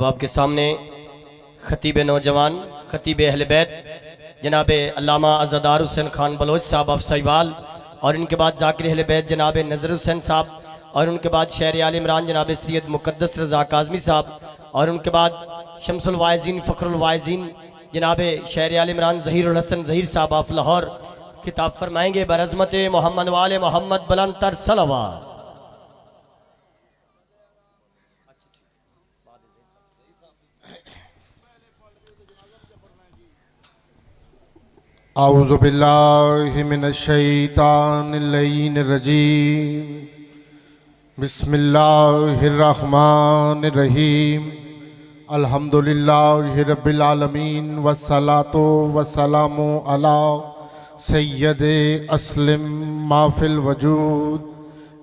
अब आपके सामने खतीब नौजवान खतीब अहल बैत जनाब अल्लामा अज़दार हुसैन खान बलोच साहब अफसईवाल और इनके बाद ज़ाकिर अहल बैत जनाब नज़र हुसैन साहब और उनके बाद शहर आल इमरान जनाब सैयद मुक़द्दस रज़ा काज़मी साहब और उनके बाद शम्सुल वाइज़ीन फ़ख्रुल वाइज़ीन जनाब शहर आल इमरान ज़हीरुल हसन ज़हीर साहब ऑफ लाहौर खिताब फरमाएंगे बरज़मत मोहम्मद वाले मोहम्मद बुलंदतर सलवात। औज़ु बिल्लाहि मिनश्शैतानिर्रजीम बिस्मिल्लाहिर्रहमानिर्रहीम अल्हम्दुलिल्लाहि रब्बिल आलमीन वस्सलातु वस्सलामु अला सय्यदे अस्लिम माफिल वजूद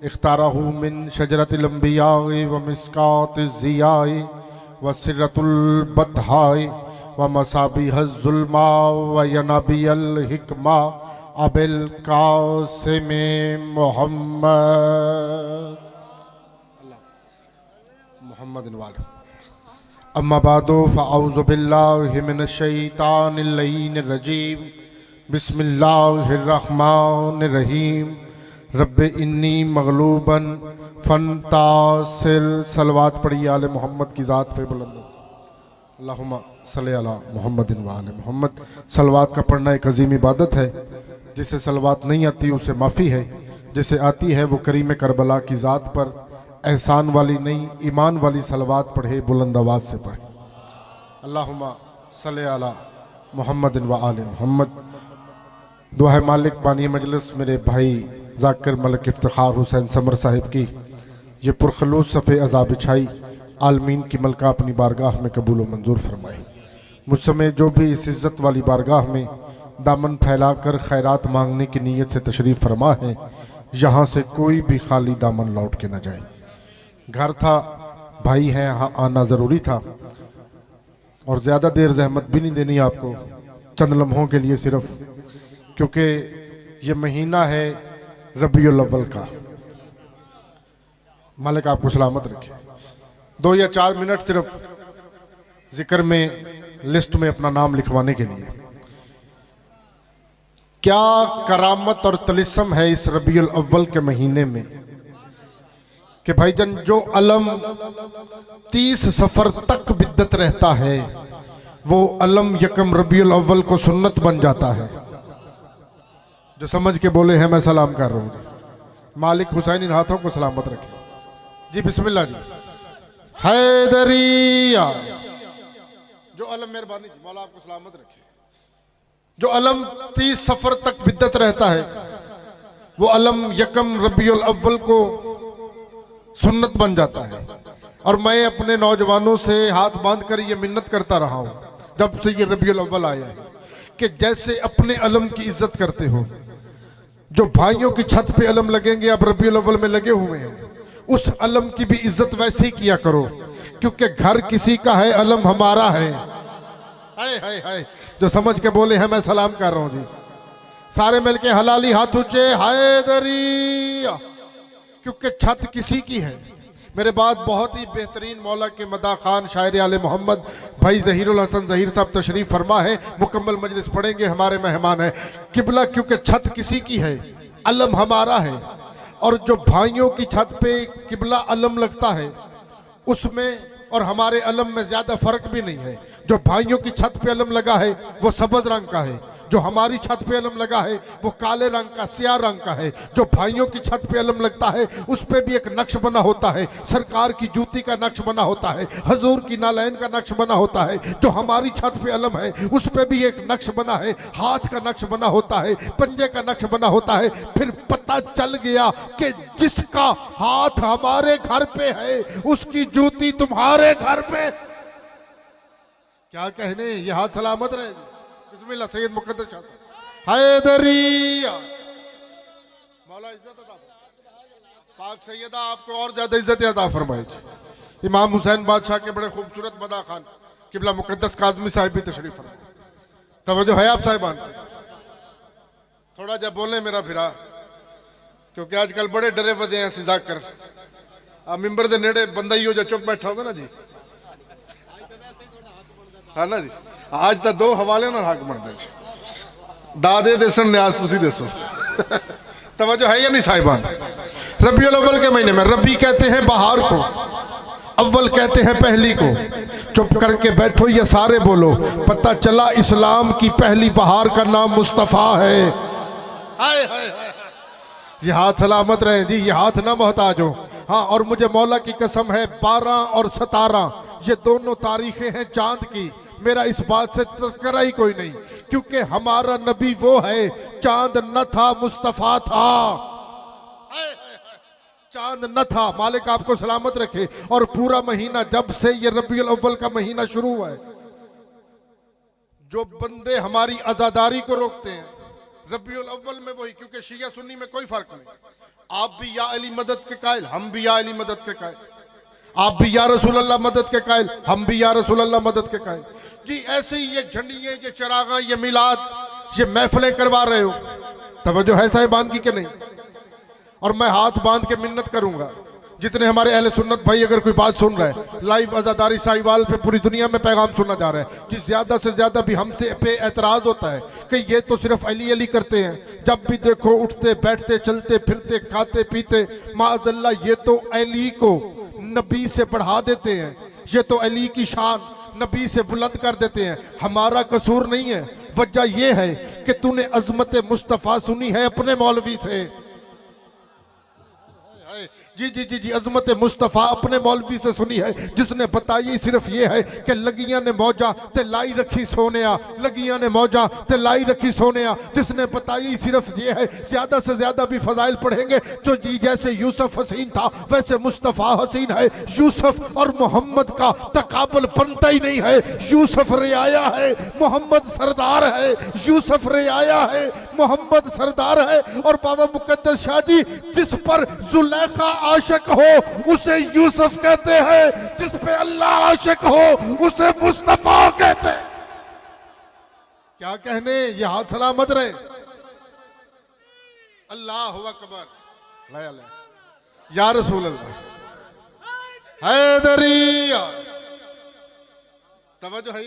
इख्तारहु मिन शजरतिल अंबिया'i व मिस्कातिज़ ज़िया'i व सिर्रतुल बतहा'i व मसाबिहुज़्ज़ुल्मा व यनाबियल हिकमा अबिल कासिम मोहम्मद वाले अम्मा बादो फ़अऊज़ु बिल्लाहि मिनश्शैतानिर्रजीम बिस्मिल्लाहिर्रहमानिर्रहीम रब्बि इन्नी मग़लूबन फ़ंतासिर। सलवात पढ़िए आले मोहम्मद की ज़ात पे बुलंद अल्लाहुम्मा सल्ली अला मुहम्मदिन व आले मोहम्मद। सलवात का पढ़ना एक अजीम इबादत है। जिसे सलवात नहीं आती उसे माफ़ी है, जिसे आती है वो करीम करबला की ज़ात पर एहसान वाली नहीं ईमान वाली सलवात पढ़े, बुलंद आवाज़ से पढ़े। अल्लाहुम्मा सल्ली अला मुहम्मदिन व आले मोहम्मद। दुआ है मालिक बानी मजलिस मेरे भाई ज़ाकिर मलिक इफ्तिखार हुसैन समर साहिब की ये पुरखलूस सफ़े अज़ा बिछाई आलमीन की मलका अपनी बारगाह में कबूल व मंजूर फरमाए। मुझ समय जो भी इस इज़्ज़त वाली बारगाह में दामन फैलाकर खैरात मांगने की नीयत से तशरीफ़ फरमा है, यहाँ से कोई भी खाली दामन लौट के न जाए। घर था, भाई हैं, यहाँ आना ज़रूरी था और ज़्यादा देर जहमत भी नहीं देनी आपको, चंद लम्हों के लिए सिर्फ, क्योंकि ये महीना है रबीउल अव्वल का। मालिक आपको सलामत रखे। 2 या 4 मिनट सिर्फ जिक्र में लिस्ट में अपना नाम लिखवाने के लिए। क्या करामत और तलिस्म है इस रबीउल अव्वल के महीने में कि भाईजान जो अलम 30 सफ़र तक बिद्दत रहता है वो अलम यकम रबीउल अव्वल को सुन्नत बन जाता है। जो समझ के बोले हैं मैं सलाम कर रहा हूँ। मालिक हुसैन इन हाथों को सलामत रखे जी। बिस्मिल्लाह जी। हैदरिया जो अलम, मेहरबानी जी, मौला आपको सलामत रखे। जो अलम 30 सफ़र तक बिद्दत रहता है वो अलम यकम रबीउल अव्वल को सुन्नत बन जाता है। और मैं अपने नौजवानों से हाथ बांध कर ये मिन्नत करता रहा हूँ जब से ये रबीउल अव्वल आया है कि जैसे अपने अलम की इज्जत करते हो, जो भाइयों की छत पे अलम लगेंगे अब रबीउल अव्वल में लगे हुए हैं, उस अलम की भी इज्जत वैसे ही किया करो, क्योंकि घर किसी का है, अलम हमारा है। हाय हाय हाय। जो समझ के बोले हैं मैं सलाम कर रहा हूं जी। सारे मिलके हलाली हाथ ऊंचे, हैदरिया, क्योंकि छत किसी की है। मेरे बाद बहुत ही बेहतरीन मौला के मदा खान शायर आले मोहम्मद भाई ज़हीरुल हसन ज़हीर साहब तशरीफ़ फरमा है, मुकम्मल मजलिस पढ़ेंगे, हमारे मेहमान हैं। किबला क्योंकि छत किसी की है, अलम हमारा है। और जो भाइयों की छत पे किबला अलम लगता है उसमें और हमारे अलम में ज़्यादा फ़र्क भी नहीं है। जो भाइयों की छत पे अलम लगा है वो सब्ज़ रंग का है, जो हमारी छत पे अलम लगा है वो काले रंग का, सियाह रंग का है। जो भाइयों की छत पे अलम लगता है उस पे भी एक नक्श बना होता है, सरकार की जूती का नक्श बना होता है, हजूर की नालैन का नक्श बना होता है। जो हमारी छत पे अलम है उस पे भी एक नक्श बना है, हाथ का नक्श बना होता है, पंजे का नक्श बना होता है। फिर पता चल गया कि जिसका हाथ हमारे घर पे है उसकी जूती तुम्हारे घर पे। क्या कहने, ये हाथ सलामत रहे। बिस्मिल्लाह। सैयद मुक़द्दस शाह साहब हैदरिया, मौला इज्जत अता पाक सैयदा आपको और ज्यादा इज्जत अता फरमाए। इमाम हुसैन बादशाह के बड़े खूबसूरत मदा खान किबला मुक़द्दस काज़मी साहिब भी तशरीफ फरमाए। तवज्जो है आप साहिबान, थोड़ा जब बोले मेरा फिरा, क्योंकि आजकल बड़े डरे वदे हैं सिजा कर। आ मिंबर दे नेड़े बंदा ही हो जो चुप बैठा होगा ना जी, हाँ ना जी, आज तो दो हवाले ना हक बनते दादे देसन न्यास तुसी देसो तवज्जो है या नहीं साहिबान। रबीउल अव्वल के महीने में रबी कहते हैं बहार को, अव्वल कहते हैं पहली को। चुप करके बैठो या सारे बोलो, पता चला इस्लाम की पहली बहार का नाम मुस्तफ़ा है। हाय हाय हाय, ये हाथ सलामत रहे जी, ये हाथ ना मोहताज हो। हाँ, और मुझे मौला की कसम है 12 और 17 ये दोनों तारीखें हैं चांद की। मेरा इस बात से तस्करा ही कोई नहीं, क्योंकि हमारा नबी वो है, चांद न था मुस्तफ़ा था। चांद न था, मालिक आपको सलामत रखे। और पूरा महीना जब से ये रबीउल अव्वल का महीना शुरू हुआ है, जो बंदे हमारी आजादारी को रोकते हैं रबीउल अव्वल में वही, क्योंकि शिया सुन्नी में कोई फर्क नहीं। आप भी या अली मदद के कायल, हम भी या अली मदद के कायल। आप भी या रसूल अल्लाह मदद के कायल, हम भी या रसूल अल्लाह मदद के कायल। जी ऐसे ही ये झंडियां, ये चिरागा, ये मिलाद, ये महफिलें करवा रहे हो, तवज्जो है साहिबान की कि नहीं। और मैं हाथ बांध के मिन्नत करूंगा, जितने हमारे अहले सुन्नत भाई अगर कोई बात सुन रहा है, लाइव आज़ादारी साहिवाल पे पूरी दुनिया में पैगाम सुना जा रहा है, कि ज्यादा से ज्यादा भी हमसे पे एतराज होता है कि ये तो सिर्फ अली अली करते हैं, जब भी देखो उठते बैठते चलते फिरते खाते पीते, माअज़ल्लाह ये तो अली को नबी से बढ़ा देते हैं, ये तो अली की शान नबी से बुलंद कर देते हैं। हमारा कसूर नहीं है, वजह यह है कि तूने अजमत मुस्तफ़ा सुनी है अपने मौलवी से। जी जी जी जी, अजमत मुस्तफ़ा अपने मौलवी से सुनी है, जिसने बताई सिर्फ ये है कि लगियां ने मौजा ते लाई रखी सोनिया, लगियां ने मौजा ते लाई रखी सोनिया। जिसने बताई सिर्फ ये है, ज्यादा से ज्यादा भी फजाइल पढ़ेंगे तो जी जैसे यूसुफ हसीन था वैसे मुस्तफ़ा हसीन है। यूसुफ और मोहम्मद का तकाबुल बनता ही नहीं है। यूसुफ रियाया है, मोहम्मद सरदार है। यूसुफ रियाया है, मोहम्मद सरदार है। और बाबा मुकद्दस शाह जी, जिस पर जुलेखा आशिक हो उसे यूसुफ कहते हैं, जिस पे अल्लाह आशिक हो उसे मुस्तफा कहते हैं। क्या कहने, ये हाथ सलामत रहे। अल्लाह अकबर, या रसूल अल्लाह हैदरिया। तवज्जो है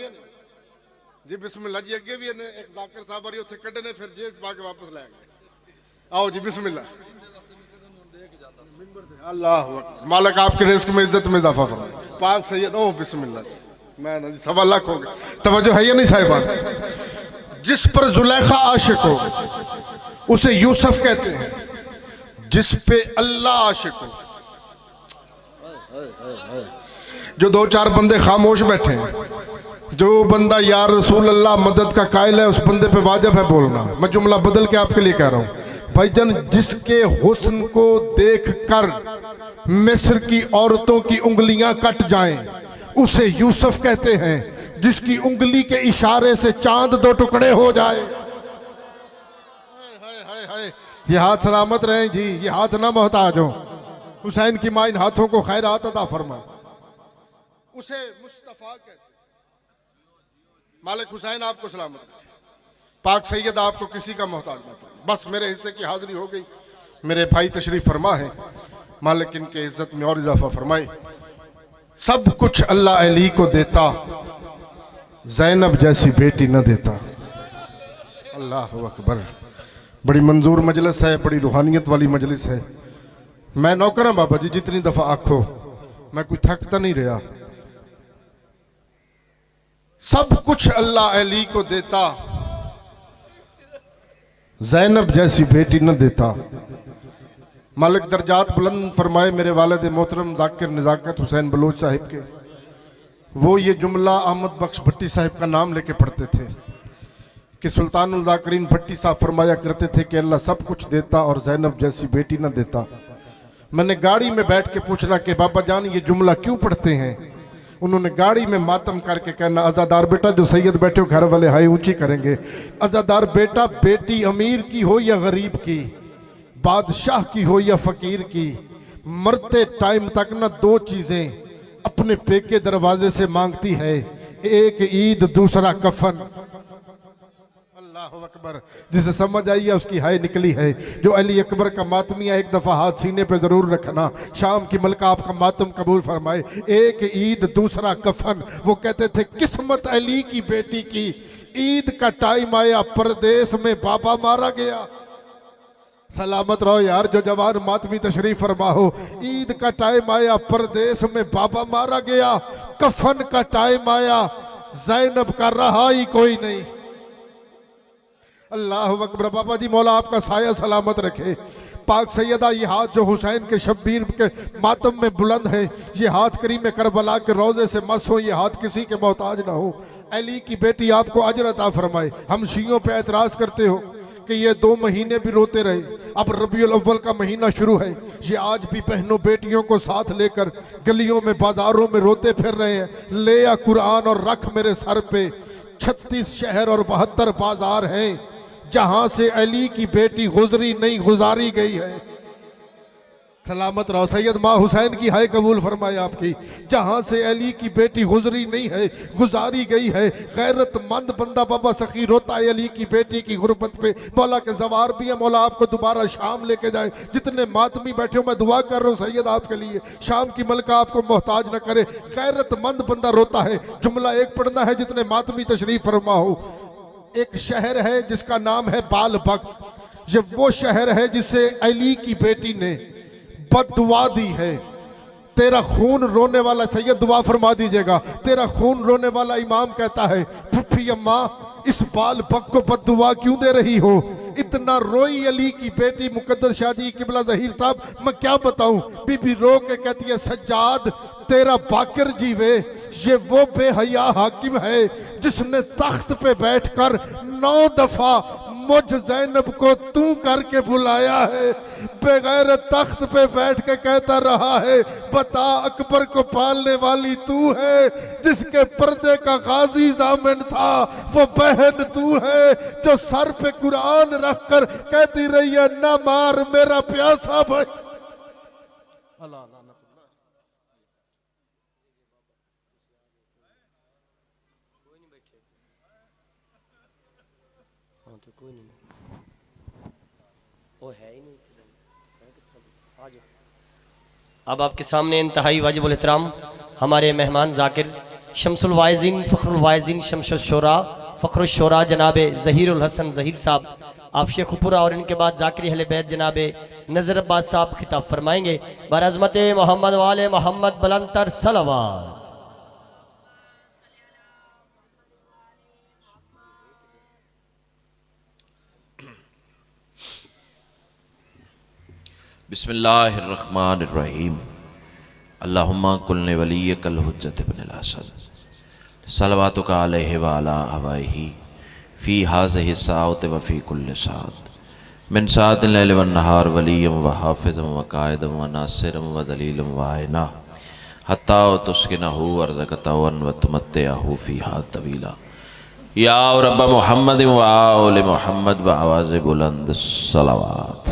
जी, बिस्मिल्लाह जी। अगे भी एक जाकिर साहब वारी उत्थे कड्ढने, फिर जेब पा के वापस लाएंगे। आओ जी, बिस्मिल्लाह। अल्लाह मालिक आपके रिस्क में इज्जत में इजाफा फरमाए। पाक सैयद, ओ बिस्मिल्लाह। मैं ना जी 1.25 लाख हो गए। तवज्जो है या नहीं साहिबान। जिस पर जुलेखा आशिक हो उसे यूसुफ कहते हैं, जिस पे अल्लाह आशिक हो। जो 2-4 बंदे खामोश बैठे हैं, जो बंदा यार रसूल अल्लाह मदद का कायल है, उस बंदे पे वाजिब है बोलना। मैं जुमला बदल के आपके लिए कह रहा हूं भाईजान, जिसके हुस्न को देखकर मिस्र की औरतों की उंगलियां कट जाएं उसे यूसुफ कहते हैं। जिसकी उंगली के इशारे से चांद 2 टुकड़े हो जाए। हाय हाय हाय, ये हाथ सलामत रहे जी, ये हाथ ना मोहताज हो। हुसैन की मां इन हाथों को खैरात अता फरमाए। उसे मुस्तफा कहते हैं। मालिक हुसैन आपको सलामत रखे। पाक सैयद आपको किसी का मोहताज ना फरमाए। बस मेरे हिस्से की हाजिरी हो गई। मेरे भाई तशरीफ फरमा है, मालिक इनके इज्जत में और इजाफा फरमाए। सब कुछ अल्लाह अली को देता, ज़ैनब जैसी बेटी न देता। अल्लाह अकबर। बड़ी मंजूर मजलिस है, बड़ी रूहानियत वाली मजलिस है। मैं नौकर हूं बाबा जी, जितनी दफा आखो मैं कोई थकता नहीं रहा। सब कुछ अल्लाह अली को देता, ज़ैनब जैसी बेटी न देता। मालिक दर्जात बुलंद फरमाए मेरे वालिद मोहतरम जाकिर नज़ाकत हुसैन बलोच साहिब के। वो ये जुमला अहमद बख्श भट्टी साहिब का नाम लेके पढ़ते थे कि सुल्तानुल ज़ाकिरीन भट्टी साहब फरमाया करते थे कि अल्लाह सब कुछ देता और ज़ैनब जैसी बेटी न देता। मैंने गाड़ी में बैठ के पूछना कि बाबा जान ये जुमला क्यों पढ़ते हैं। उन्होंने गाड़ी में मातम करके कहना, अज़ादार बेटा जो सैयद बैठे हो घर वाले हाई ऊंची करेंगे। अज़ादार बेटा, बेटी अमीर की हो या गरीब की, बादशाह की हो या फकीर की, मरते टाइम तक ना 2 चीजें अपने पेके दरवाजे से मांगती है, एक ईद दूसरा कफन। अल्लाहु अकबर। जिसे समझ आई है उसकी हाय निकली है। जो अली अकबर का मातमिया एक दफ़ा हाथ सीने पे ज़रूर रखना, शाम की मलका आपका मातम कबूल फरमाए। एक ईद दूसरा कफन। वो कहते थे किस्मत अली की बेटी की, ईद का टाइम आया परदेश में बाबा मारा गया। सलामत रहो यार जो जवान मातमी तशरीफ फरमा हो। ईद का टाइम आया परदेश में बाबा मारा गया, कफन का टाइम आया ज़ैनब का रहा ही कोई नहीं। अल्लाह अकबर। बाबा जी मौला आपका साया सलामत रखे। पाक सैयदा ये हाथ जो हुसैन के शब्बीर के मातम में बुलंद है, ये हाथ करीम करबला के रोजे से मस हो, ये हाथ किसी के मोहताज ना हो। अली की बेटी आपको अजर अता फरमाए। हम शियों पे एतराज करते हो कि ये 2 महीने भी रोते रहे, अब रबीउल अव्वल का महीना शुरू है, ये आज भी बहनों बेटियों को साथ लेकर गलियों में बाजारों में रोते फिर रहे हैं। ले आ कुरान और रख मेरे सर पे, 36 शहर और 72 बाजार हैं जहां से अली की बेटी गुजरी नहीं गुजारी गई है। सलामत रहो। सैयद माँ हुसैन की हाय कबूल फरमाए आपकी। जहां से अली की बेटी गुजरी नहीं है गुजारी गई है। गैरतमंद बंदा बाबा सखी रोता है अली की बेटी की गुर्बत पे। मौला के जवार भी है, मौला आपको दोबारा शाम लेके जाए। जितने मातमी बैठे हो मैं दुआ कर रहा हूँ सैयद आपके लिए, शाम की मलका आपको मोहताज न करे। गैरतमंद बंदा रोता है। जुमला एक पढ़ना है जितने मातमी तशरीफ फरमा हो। एक शहर है जिसका नाम है बालबक। ये वो शहर है जिसे अली की बेटी ने बद्दुआ दी है। तेरा खून रोने वाला, सैयद दुआ फरमा दीजिएगा, तेरा खून रोने वाला इमाम कहता है फुफी अम्मा इस बालबक को बद्दुआ क्यों दे रही हो। इतना रोई अली की बेटी मुकद्दस शादी किबला ज़हीर साहब, मैं क्या बताऊं। बीबी रो के कहती है सज्जाद तेरा बाकर जीवे। ये वो बेहया हाकिम है जिसने तख्त पे बैठकर 9 दफा मुझ ज़ैनब को तू करके बुलाया है। बगैर तख्त पे बैठ के कहता रहा है बता अकबर को पालने वाली तू है। जिसके पर्दे का गाजी जामिन था वो बहन तू है। जो सर पे कुरान रख कर कहती रही है ना मार मेरा प्यासा भाई। अल्लाह कोई नहीं, वो है ही नहीं। अब आपके सामने इंतहाई वाजिबुल एहतराम हमारे मेहमान जाकिर शमसुल वाइज़ीन फ़ख्रुल वाइज़ीन शमसुल शोरा फ़ख्रुल शोरा जनाब ज़हीरुल हसन ज़हीर साहब आप शेखुपुरा, और इनके बाद जाकिर अहले बैत जनाब नज़र अब्बास साहब खिताब फरमाएंगे। बरअज़मत मोहम्मद वाले मोहम्मद बुलंदतर सलावत। बिस्मिल्लाहिर्रहमानिर्रहीम। अल्लाहुम्मा कुल्ने वलिय्यकल हुज्जत इब्नुल हसन सलवातुका अलैहि व अला आबाइही फ़ी हाज़िहि साअत व फ़ी कुल्लि साअत मिन साअतिल लैल वन नहार वलिय्यम व हाफ़िज़म व काइदम व नासिरम व दलीलम व आइना हत्ता तुस्किनहु अर्ज़क़तवन व तुमत्तिअहु फ़ीहा तवीला। या रब्ब मुहम्मद व आले मुहम्मद व आवाज़ बुलंद सलावत।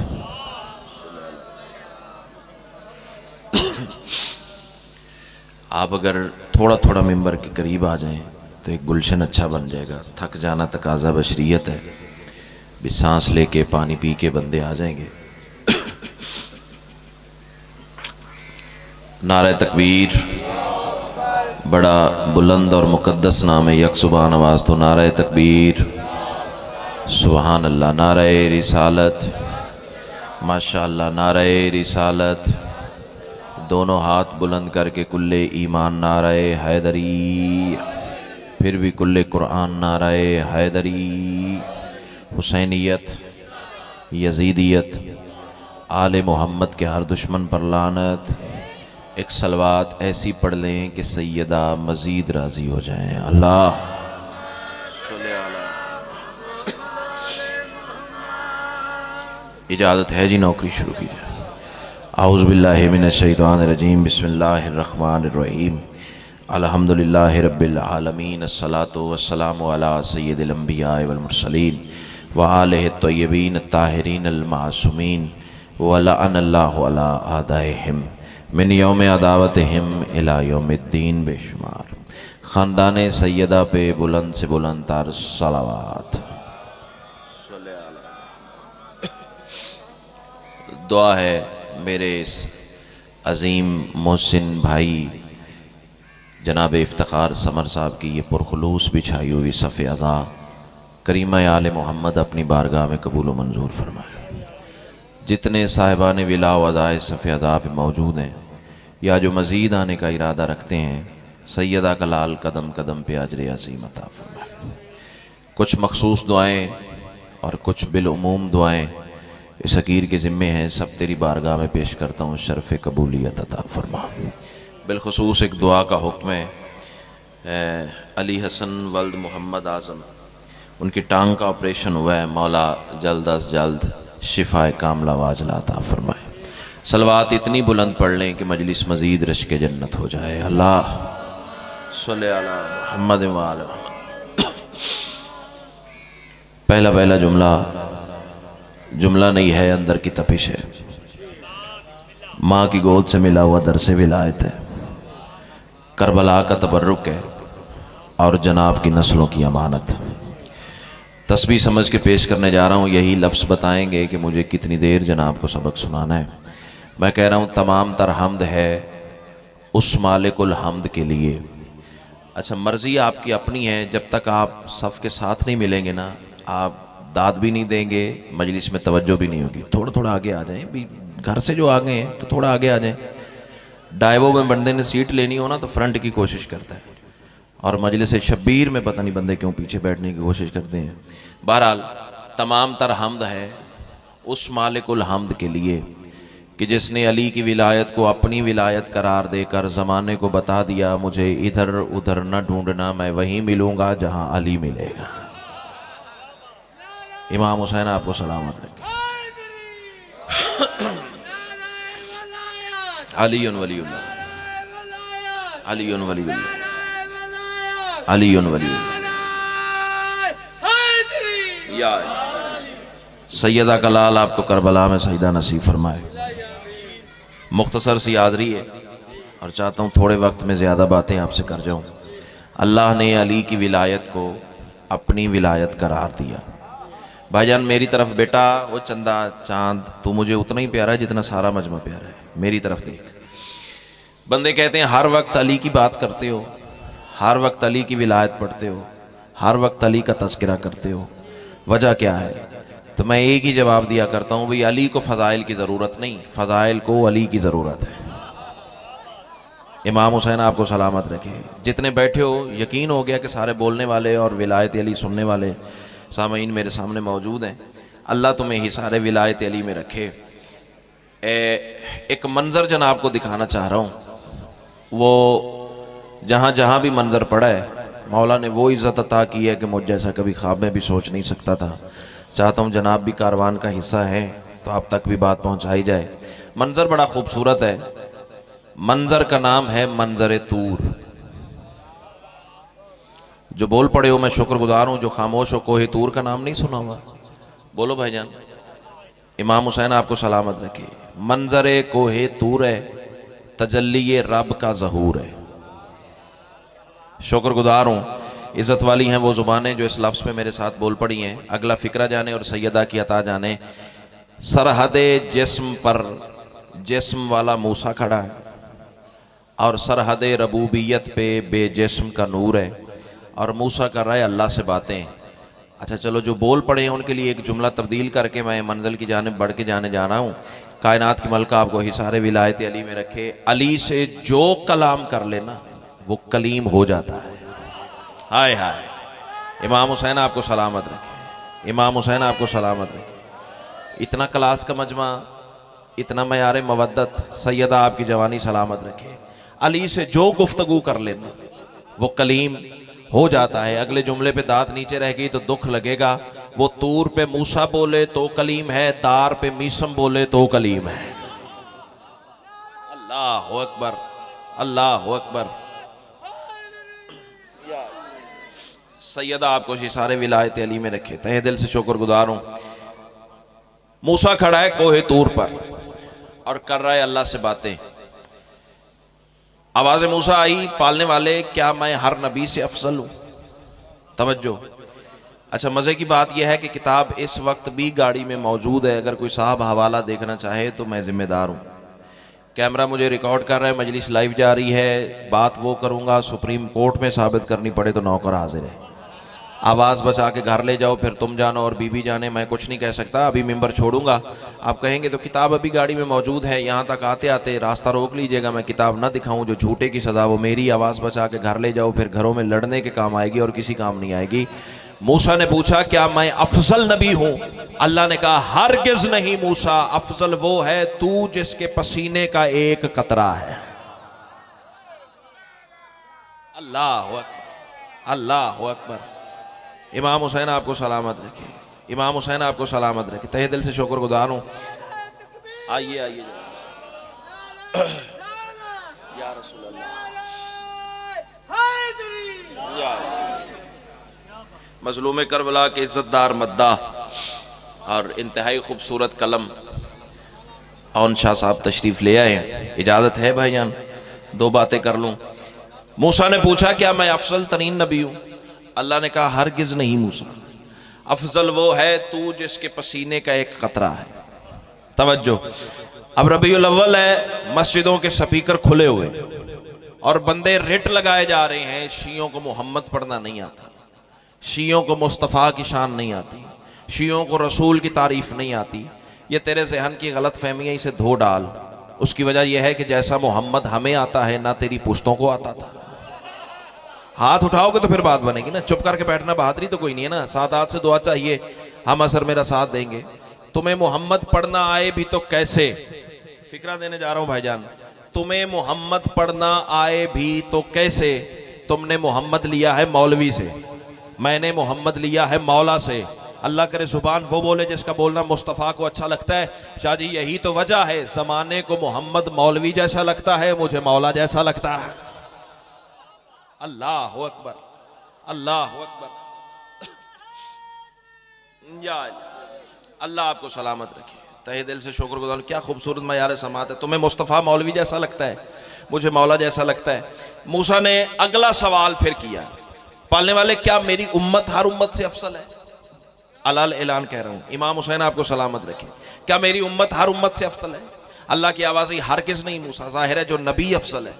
आप अगर थोड़ा थोड़ा मिंबर के करीब आ जाएं तो एक गुलशन अच्छा बन जाएगा। थक जाना तकाज़ा बशरियत है, भी सांस लेके पानी पी के बंदे आ जाएंगे। नारे तकबीर, बड़ा बुलंद और मुकद्दस नाम है यक सुबहान आवाज़। तो नारे तकबीर सुबहान अल्लाह। नारे रिसालत माशाअल्लाह। नारे रिसालत। दोनों हाथ बुलंद करके कुल्ले ईमान नाराए हैदरी, फिर भी कुल्ले कुरान नाराए हैदरी। हुसैनियत, यजीदियत, आले मोहम्मद के हर दुश्मन पर लानत। एक सलवात ऐसी पढ़ लें कि सैयदा मज़ीद राज़ी हो जाएं। अल्लाह इजाज़त है जी, नौकरी शुरू कीजिए। औज़ु बिल्लाहि मिनश शैतानिर रजीम। बिस्मिल्लाहिर्रहमानिर्रहीम। अल्हम्दुलिल्लाहि रब्बिल आलमीन। अस्सलातु वस्सलामु अला सय्यिदिल अंबिया वल मुरसलीन व आलिहि तय्यबीन ताहिरीन अल मासूमीन व लअनल्लाहु अला आदाइहिम मिन यौम अदावतिहिम इला यौमिद्दीन। बेशुमार ख़ानदान सैयदा पे बुलंद से बुलंद तार सलावत। दुआ है मेरे इस अज़ीम मोहसिन भाई जनाब इफ्तिखार समर साहब की ये पुरखुलूस बिछाई हुई सफ़े अज़ा करीमा आले मोहम्मद अपनी बारगाह में कबूल व मंजूर फरमाए। जितने साहिबान विला अज़ाए सफ़े अज़ा पे मौजूद हैं या जो मज़ीद आने का इरादा रखते हैं, सैयदा का लाल कदम कदम पे अजर अज़ीम अता फरमाए। कुछ मखसूस दुआएँ और कुछ बिलउमूम दुआएँ इस हकीर के ज़िम्मे हैं, सब तेरी बारगाह में पेश करता हूँ, शर्फ़ कबूलियत अता फरमा। बिलखुसूस एक दुआ का हुक्म है। अली हसन वल्द मोहम्मद आज़म, उनकी टांग का ऑपरेशन हुआ है, मौला जल्द अज जल्द शिफाए कामला वाजला अता फरमाए। सलवात इतनी बुलंद पढ़ लें कि मजलिस मज़ीद रश्क जन्नत हो जाए। अल्लाह सल्ले अला मुहम्मद व आले मुहम्मद। पहला जुमला नहीं है, अंदर की तपिश है। माँ की गोद से मिला हुआ दर से विलायत है, करबला का तबर्रुक है और जनाब की नस्लों की अमानत। तस्बीह समझ के पेश करने जा रहा हूँ, यही लफ्ज़ बताएंगे कि मुझे कितनी देर जनाब को सबक सुनाना है। मैं कह रहा हूँ तमाम तर हमद है उस मालिकुल हमद के लिए। अच्छा, मर्ज़ी आपकी अपनी है, जब तक आप सफ़ के साथ नहीं मिलेंगे ना, आप दाद भी नहीं देंगे, मजलिस में तवज्जो भी नहीं होगी। थोड़ा थोड़ा आगे आ जाएं, भी घर से जो आ गए हैं तो थोड़ा आगे आ जाएं। डायवो में बंदे ने सीट लेनी हो ना तो फ्रंट की कोशिश करता है, और मजलिस शब्बीर में पता नहीं बंदे क्यों पीछे बैठने की कोशिश करते हैं। बहरहाल तमाम तर हमद है उस मालिकुल हमद के लिए कि जिसने अली की विलायत को अपनी विलायत करार देकर ज़माने को बता दिया, मुझे इधर उधर न ढूंढना, मैं वहीं मिलूँगा जहाँ अली मिलेगा। इमाम हुसैन आपको सलामत रखे। अलीयुन वलीउल्लाह, अलीयुन वलीउल्लाह, अलीयुन वलीउल्लाह। या सैयदा का लाल आपको करबला में सजदा नसीब फरमाए। मुख्तसर सी यादरी है और चाहता हूँ थोड़े वक्त में ज़्यादा बातें आपसे कर जाऊँ। अल्लाह ने अली की विलायत को अपनी विलायत करार दिया। भाईजान मेरी तरफ बेटा, वो चंदा चांद तू मुझे उतना ही प्यारा है जितना सारा मजमा प्यारा है, मेरी तरफ देख। बंदे कहते हैं हर वक्त अली की बात करते हो, हर वक्त अली की विलायत पढ़ते हो, हर वक्त अली का तज़किरा करते हो, वजह क्या है? तो मैं एक ही जवाब दिया करता हूँ, भाई अली को फ़ज़ाइल की ज़रूरत नहीं, फ़ज़ाइल को अली की ज़रूरत है। इमाम हुसैन आपको सलामत रखे। जितने बैठे हो यकीन हो गया कि सारे बोलने वाले और विलायत अली सुनने वाले सामईन मेरे सामने मौजूद हैं। अल्लाह तुम्हें ही सारे विलायत अली में रखे। एक मंज़र जनाब को दिखाना चाह रहा हूँ, वो जहाँ जहाँ भी मंज़र पड़ा है मौला ने वो इज़्ज़त अता की है कि मुझ जैसा कभी ख्वाब में भी सोच नहीं सकता था। चाहता हूँ जनाब भी कारवान का हिस्सा है तो आप तक भी बात पहुँचाई जाए। मंज़र बड़ा खूबसूरत है। मंज़र का नाम है मंज़र तूर। जो बोल पड़े हो मैं शुक्रगुजार हूँ, जो खामोश हो कोहे तूर का नाम नहीं सुना हुआ? बोलो भाईजान। इमाम हुसैन आपको सलामत रखे। मंज़र कोहे तूर है, तजल्ली रब का ज़हूर है। शुक्रगुजार हूँ, इज़्ज़त वाली हैं वो ज़ुबानें जो इस लफ्ज़ पे मेरे साथ बोल पड़ी हैं। अगला फ़िक्रा जाने और सैयदा की अता जाने। सरहदे जिस्म पर जिस्म वाला मूसा खड़ा है और सरहदे रबूबियत पे बेजिस्म का नूर है, और मूसा कर रहा है अल्लाह से बातें। अच्छा चलो, जो बोल पड़े हैं उनके लिए एक जुमला तब्दील करके मैं मंजिल की जानिब बढ़ के जाने जा रहा हूँ। कायनात की मलका आपको हिसारे विलायत अली में रखे। अली से जो कलाम कर लेना वो कलीम हो जाता है। हाय हाय। इमाम हुसैन आपको सलामत रखे, इमाम हुसैन आपको सलामत रखे। इतना क्लास का मजमा, इतना मयार मवद्दत, सैयदा आपकी जवानी सलामत रखे। अली से जो गुफ्तगू कर लेना वो कलीम हो जाता है। अगले जुमले पे दांत नीचे रह गई तो दुख लगेगा। वो तूर पे मूसा बोले तो कलीम है, तार पे मीसम बोले तो कलीम है। अल्लाह अकबर, अल्लाह अकबर। सैयदा आपको सारे विलायत अली में रखे। तहे दिल से शुक्रगुजार हूं। मूसा खड़ा है कोहे तूर पर और कर रहा है अल्लाह से बातें। आवाज़ मूसा आई, पालने वाले क्या मैं हर नबी से अफजल हूँ? तवज्जो। अच्छा, मज़े की बात यह है कि किताब इस वक्त भी गाड़ी में मौजूद है। अगर कोई साहब हवाला देखना चाहे तो मैं ज़िम्मेदार हूँ। कैमरा मुझे रिकॉर्ड कर रहा है, मजलिस लाइव जा रही है, बात वो करूँगा सुप्रीम कोर्ट में साबित करनी पड़े तो नौकर हाजिर है। आवाज़ बचा के घर ले जाओ, फिर तुम जानो और बीबी जाने, मैं कुछ नहीं कह सकता। अभी मिंबर छोड़ूंगा, आप कहेंगे तो किताब अभी गाड़ी में मौजूद है, यहाँ तक आते आते रास्ता रोक लीजिएगा, मैं किताब ना दिखाऊं, जो झूठे की सज़ा वो मेरी। आवाज़ बचा के घर ले जाओ, फिर घरों में लड़ने के काम आएगी और किसी काम नहीं आएगी। मूसा ने पूछा क्या मैं अफजल नबी हूँ? अल्लाह ने कहा हरगिज़ नहीं मूसा, अफजल वो है तू जिसके पसीने का एक कतरा है। अल्लाह अकबर, अल्लाह अकबर। इमाम हुसैन आपको सलामत रखे, इमाम हुसैन आपको सलामत रखे। तहे दिल से शुक्रगुजार हूँ। आइए आइए या रसूल अल्लाह, मजलूम करबला के इज्जतदार मद्दा और इंतहाई खूबसूरत कलम औन शाह साहब तशरीफ़ ले आए हैं। इजाज़त है भाईजान दो बातें कर लूँ? मूसा ने पूछा क्या मैं अफजल तरीन नबी हूँ? अल्लाह ने कहा हरगिज़ नहीं मूसा, अफजल वो है तू जिसके पसीने का एक कतरा है। तवज्जो, अब रबीउल अव्वल है, मस्जिदों के स्पीकर खुले हुए और बंदे रिट लगाए जा रहे हैं, शियों को मोहम्मद पढ़ना नहीं आता, शियों को मुस्तफ़ा की शान नहीं आती, शियों को रसूल की तारीफ नहीं आती। ये तेरे जहन की गलत फहमियाँ, इसे धो डाल। उसकी वजह यह है कि जैसा मोहम्मद हमें आता है ना तेरी पुश्तों को आता था। हाथ उठाओगे तो फिर बात बनेगी ना, चुप करके बैठना बहादुरी तो कोई नहीं है ना। साथ हाथ से दुआ चाहिए, हम असर मेरा साथ देंगे। तुम्हें मोहम्मद पढ़ना आए भी तो कैसे, फिक्रा देने जा रहा हूं भाईजान, तुम्हें मोहम्मद पढ़ना आए भी तो कैसे? तुमने मोहम्मद लिया है मौलवी से, मैंने मोहम्मद लिया है मौला से। अल्लाह करे जुबान वो बोले जिसका बोलना मुस्तफ़ा को अच्छा लगता है। शाह जी यही तो वजह है, ज़माने को मोहम्मद मौलवी जैसा लगता है, मुझे मौला जैसा लगता है। अल्लाह अकबर, अल्लाह अकबर। या अल्लाह आपको सलामत रखे, तहे दिल से शुक्रगुजार। क्या खूबसूरत मयार समात है। तुम्हें मुस्तफ़ा मौलवी जैसा लगता है, मुझे मौला जैसा लगता है। मूसा ने अगला सवाल फिर किया, पालने वाले क्या मेरी उम्मत हर उम्मत से अफसल है? अलाल ऐलान कह रहा हूँ, इमाम हुसैन आपको सलामत रखे, क्या मेरी उम्मत हर उम्मत से अफसल है? अल्लाह की आवाज़ हरगिज़ नहीं मूसा, ज़ाहिर है जो नबी अफसल है,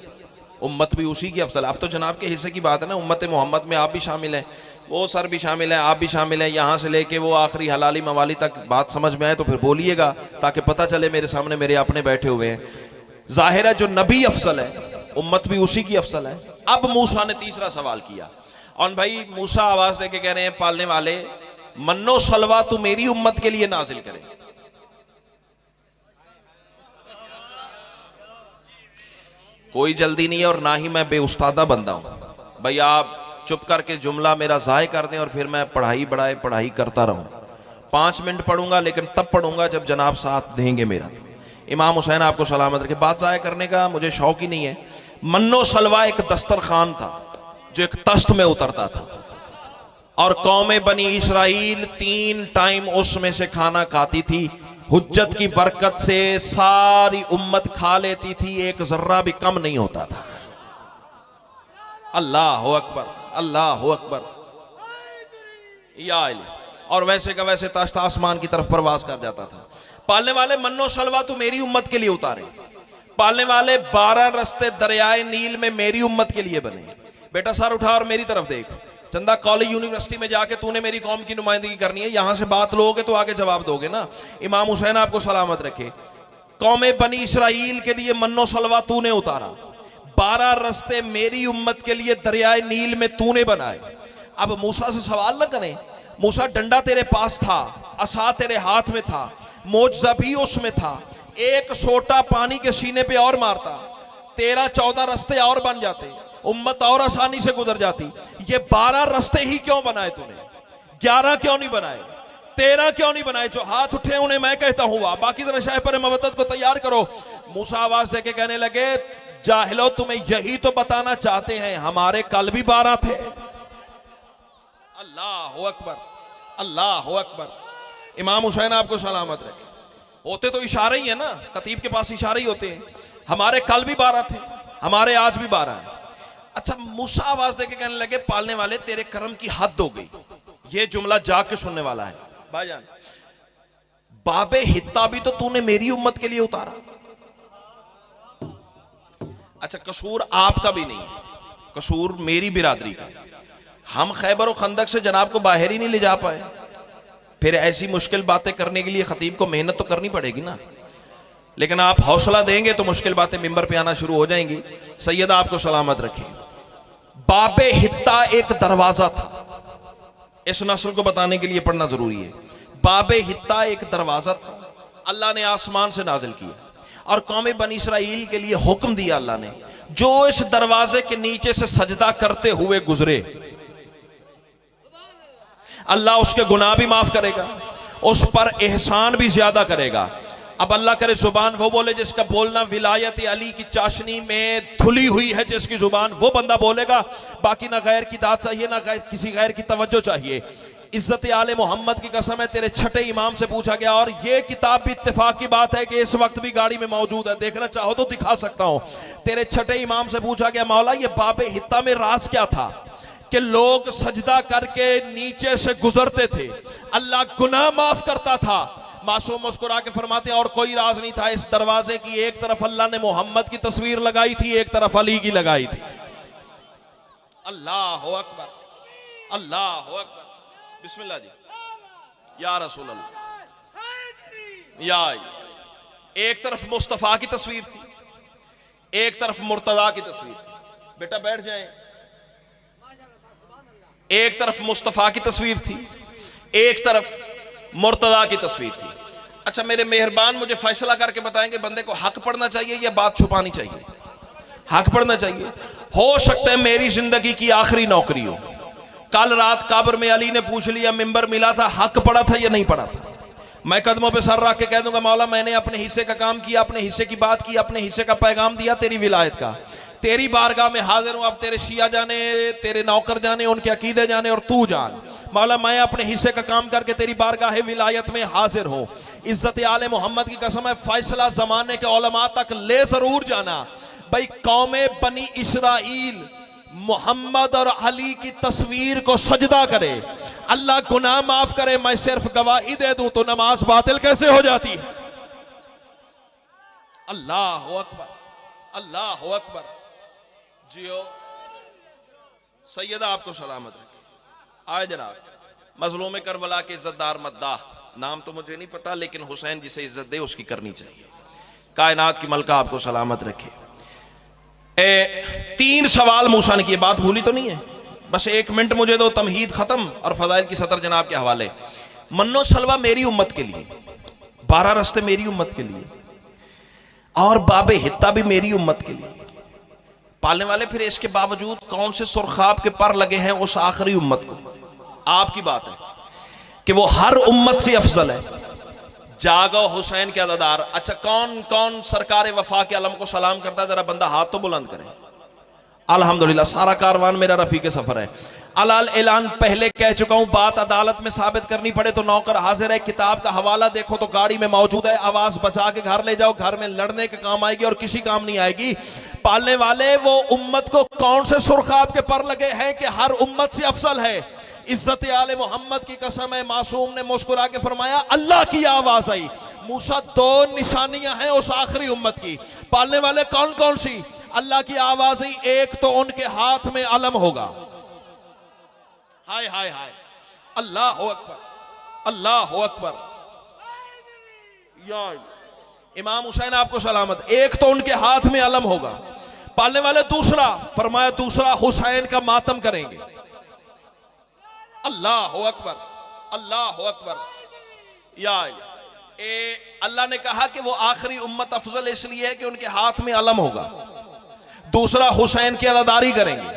उम्मत भी उसी की अफसल। अब तो जनाब के हिस्से की बात है ना, उम्मत मोहम्मद में आप भी शामिल हैं, वो सर भी शामिल है, आप भी शामिल हैं, यहाँ से लेके वो आखिरी हलाली मवाली तक बात समझ में आए तो फिर बोलिएगा, ताकि पता चले मेरे सामने मेरे अपने बैठे हुए हैं। ज़ाहिर है जो नबी अफसल है, उम्मत भी उसी की अफसल है। अब मूसा ने तीसरा सवाल किया, और भाई मूसा आवाज़ दे के कह रहे हैं, पालने वाले मन्नो सलवा तू मेरी उम्मत के लिए नाजिल करे। कोई जल्दी नहीं है और ना ही मैं बेउस्तादा बंदा हूं। भाई आप चुप करके जुमला मेरा ज़ाय कर दें और फिर मैं पढ़ाई करता रहूं। 5 मिनट पढ़ूंगा, लेकिन तब पढ़ूंगा जब जनाब साथ देंगे मेरा। इमाम हुसैन आपको सलामत रखे, बात ज़ाय करने का मुझे शौक ही नहीं है। मन्नो सलवा एक दस्तरखान था जो एक तश्त में उतरता था, और कौम बनी इसराइल 3 टाइम उसमें से खाना खाती थी। हुज्जत की बरकत से सारी उम्मत खा लेती थी, एक जर्रा भी कम नहीं होता था। अल्लाह अकबर, अल्लाह अकबर। या और वैसे का वैसे तश्त आसमान की तरफ परवाज कर जाता था। पालने वाले मन्नो सलवा तो मेरी उम्मत के लिए उतारे। पालने वाले 12 रस्ते दरियाए नील में मेरी उम्मत के लिए बने। बेटा सर उठा और मेरी तरफ देख। चंदा कॉलेज यूनिवर्सिटी में जाके तूने मेरी कौम की नुमाइंदगी करनी है, यहां से बात लोगे तो आगे जवाब दोगे ना। इमाम हुसैन आपको सलामत रखे, कौम बनी इसराइल के लिए मन्नो सलवा तूने उतारा, 12 रस्ते मेरी उम्मत के लिए दरियाए नील में तूने बनाए। अब मूसा से सवाल न करें, मूसा डंडा तेरे पास था, असा तेरे हाथ में था, मोजज़ा भी उसमें था, एक सोटा पानी के सीने पे और मारता, 13-14 रस्ते और बन जाते, उम्मत और आसानी से गुजर जाती। ये 12 रस्ते ही क्यों बनाए तूने? 11 क्यों नहीं बनाए? 13 क्यों नहीं बनाए? जो हाथ उठे उन्हें मैं कहता हूँ बाकी जरा शाह पर मवद्दत को तैयार करो। मूसा आवाज देके कहने लगे, जाहिलो तुम्हें यही तो बताना चाहते हैं हमारे कल भी 12 थे। अल्लाह अकबर, अल्लाह अकबर। इमाम हुसैन आपको सलामत रखे। होते तो इशारे ही है ना, खतीब के पास इशारे ही होते हैं। हमारे कल भी 12 थे, हमारे आज भी 12 है। अच्छा, मूसा आवाज देके कहने लगे, पालने वाले तेरे करम की हद हो गई, ये जुमला जाग के सुनने वाला है। भाईजान, बाबे हित्ता भी तो तूने मेरी उम्मत के लिए उतारा। अच्छा, कसूर आपका भी नहीं है, कसूर मेरी बिरादरी का। हम खैबर और खंदक से जनाब को बाहर ही नहीं ले जा पाए, फिर ऐसी मुश्किल बातें करने के लिए खतीब को मेहनत तो करनी पड़ेगी ना। लेकिन आप हौसला देंगे तो मुश्किल बातें मिंबर पे आना शुरू हो जाएंगी। सैयदा आपको सलामत रखे। बाबे हित्ता एक दरवाजा था, इस नस्ल को बताने के लिए पढ़ना जरूरी है। बाबे हित्ता एक दरवाजा था, अल्लाह ने आसमान से नाजिल किया और कौम बनी इसराइल के लिए हुक्म दिया अल्लाह ने, जो इस दरवाजे के नीचे से सजदा करते हुए गुजरे अल्लाह उसके गुनाह भी माफ करेगा, उस पर एहसान भी ज्यादा करेगा। अब अल्लाह करे जुबान वो बोले जिसका बोलना विलायत अली की चाशनी में धुली हुई है, जिसकी जुबान वो बंदा बोलेगा। बाकी ना गैर की दाद चाहिए, ना किसी गैर की तवज्जो चाहिए। इज्जत आले मोहम्मद की कसम है, तेरे छठे इमाम से पूछा गया, और ये किताब भी इत्तेफाक की बात है कि इस वक्त भी गाड़ी में मौजूद है, देखना चाहो तो दिखा सकता हूं। तेरे छठे इमाम से पूछा गया, मौला ये बाबे हित्ता में राज क्या था कि लोग सजदा करके नीचे से गुजरते थे, अल्लाह गुनाह माफ करता था। मासूम मुस्कुरा के फरमाते हैं, और कोई राज नहीं था। इस दरवाजे की एक तरफ अल्लाह ने मोहम्मद की तस्वीर लगाई थी, एक तरफ अली की लगाई थी। अल्लाह अकबर, अल्लाह अकबर, बिस्मिल्लाह जी, या रसूल अल्लाह। या एक तरफ मुस्तफा की तस्वीर थी, एक तरफ मुर्तजा की तस्वीर थी। बेटा बैठ जाए। एक तरफ मुस्तफा की तस्वीर थी, एक तरफ मुर्तजा की तस्वीर थी। अच्छा मेरे मेहरबान, मुझे फैसला करके बताएंगे बंदे को हक पढ़ना चाहिए या बात छुपानी चाहिए? हक पढ़ना चाहिए। हो सकता है मेरी जिंदगी की आखिरी नौकरी हो। कल रात काबर में अली ने पूछ लिया, मिंबर मिला था, हक पढ़ा था या नहीं पढ़ा था? मैं कदमों पे सर रख के कह दूंगा, मौला मैंने अपने हिस्से का काम किया, अपने हिस्से की बात की, अपने हिस्से का पैगाम दिया तेरी विलायत का, तेरी बारगाह में हाजिर हूं। अब तेरे शिया जाने, तेरे नौकर जाने, उनके अकीदे जाने, और तू जान। मौला मैं अपने हिस्से का काम करके तेरी बारगाह विलायत में हाजिर हूं। इज्जत आले मोहम्मद की कसम है, फैसला जमाने के उलमा तक ले जरूर जाना। भाई कौम बनी इसराइल मोहम्मद और अली की तस्वीर को सजदा करे, अल्लाह गुनाह माफ करे, मैं सिर्फ गवाही दे दूं तो नमाज बातिल कैसे हो जाती है? अल्लाह अकबर, अल्लाह अकबर। जियो सैयदा आपको सलामत रखे। आए जनाब, मजलूम करबला के इज्जतदार मद्दाह, नाम तो मुझे नहीं पता, लेकिन हुसैन जिसे इज्जत दे उसकी करनी चाहिए। कायनात की मलका आपको सलामत रखे। 3 सवाल मूसा ने किए, बात भूली तो नहीं है? बस 1 मिनट मुझे दो, तमहीद खत्म और फजाइल की सतर जनाब के हवाले। मन्नो सलवा मेरी उम्मत के लिए, 12 रस्ते मेरी उम्मत के लिए, और बाबे हित्ता भी मेरी उम्मत के लिए। पालने वाले फिर इसके बावजूद कौन से सुरखाब के पर लगे हैं उस आखिरी उम्मत को? आपकी बात है कि वो हर उम्मत से अफजल है। जागो हुसैन के अदादार। अच्छा कौन कौन सरकार वफा के अलम को सलाम करता है? जरा बंदा हाथ तो बुलंद करे। अल्हम्दुलिल्लाह, सारा कारवान मेरा रफीक सफर है। अलाल ऐलान पहले कह चुका हूं, बात अदालत में साबित करनी पड़े तो नौकर हाजिर है। किताब का हवाला देखो तो गाड़ी में मौजूद है, आवाज बचा के घर ले जाओ, घर में लड़ने के काम आएगी और किसी काम नहीं आएगी। पालने वाले वो उम्मत को कौन से सुरखाब के पर लगे हैं कि हर उम्मत से अफसल है? इज्जत आले मोहम्मद की कसम है, मासूम ने मुस्कुरा के फरमाया, अल्लाह की आवाज आई। मूसा 2 निशानियां हैं उस आखिरी उम्मत की। पालने वाले कौन कौन सी? अल्लाह की आवाज आई। एक तो उनके हाथ में अलम होगा। हाय हाय हाय, अल्लाह अकबर, अल्लाह अकबर। या इमाम हुसैन आपको सलामत। एक तो उनके हाथ में अलम होगा। पालने वाले दूसरा फरमाया, दूसरा हुसैन का मातम करेंगे। अल्लाह अकबर, अल्लाह अकबर। या अल्लाह ने कहा कि वो आखिरी उम्मत अफजल इसलिए है कि उनके हाथ में अलम होगा। दूसरा हुसैन की अदादारी करेंगे,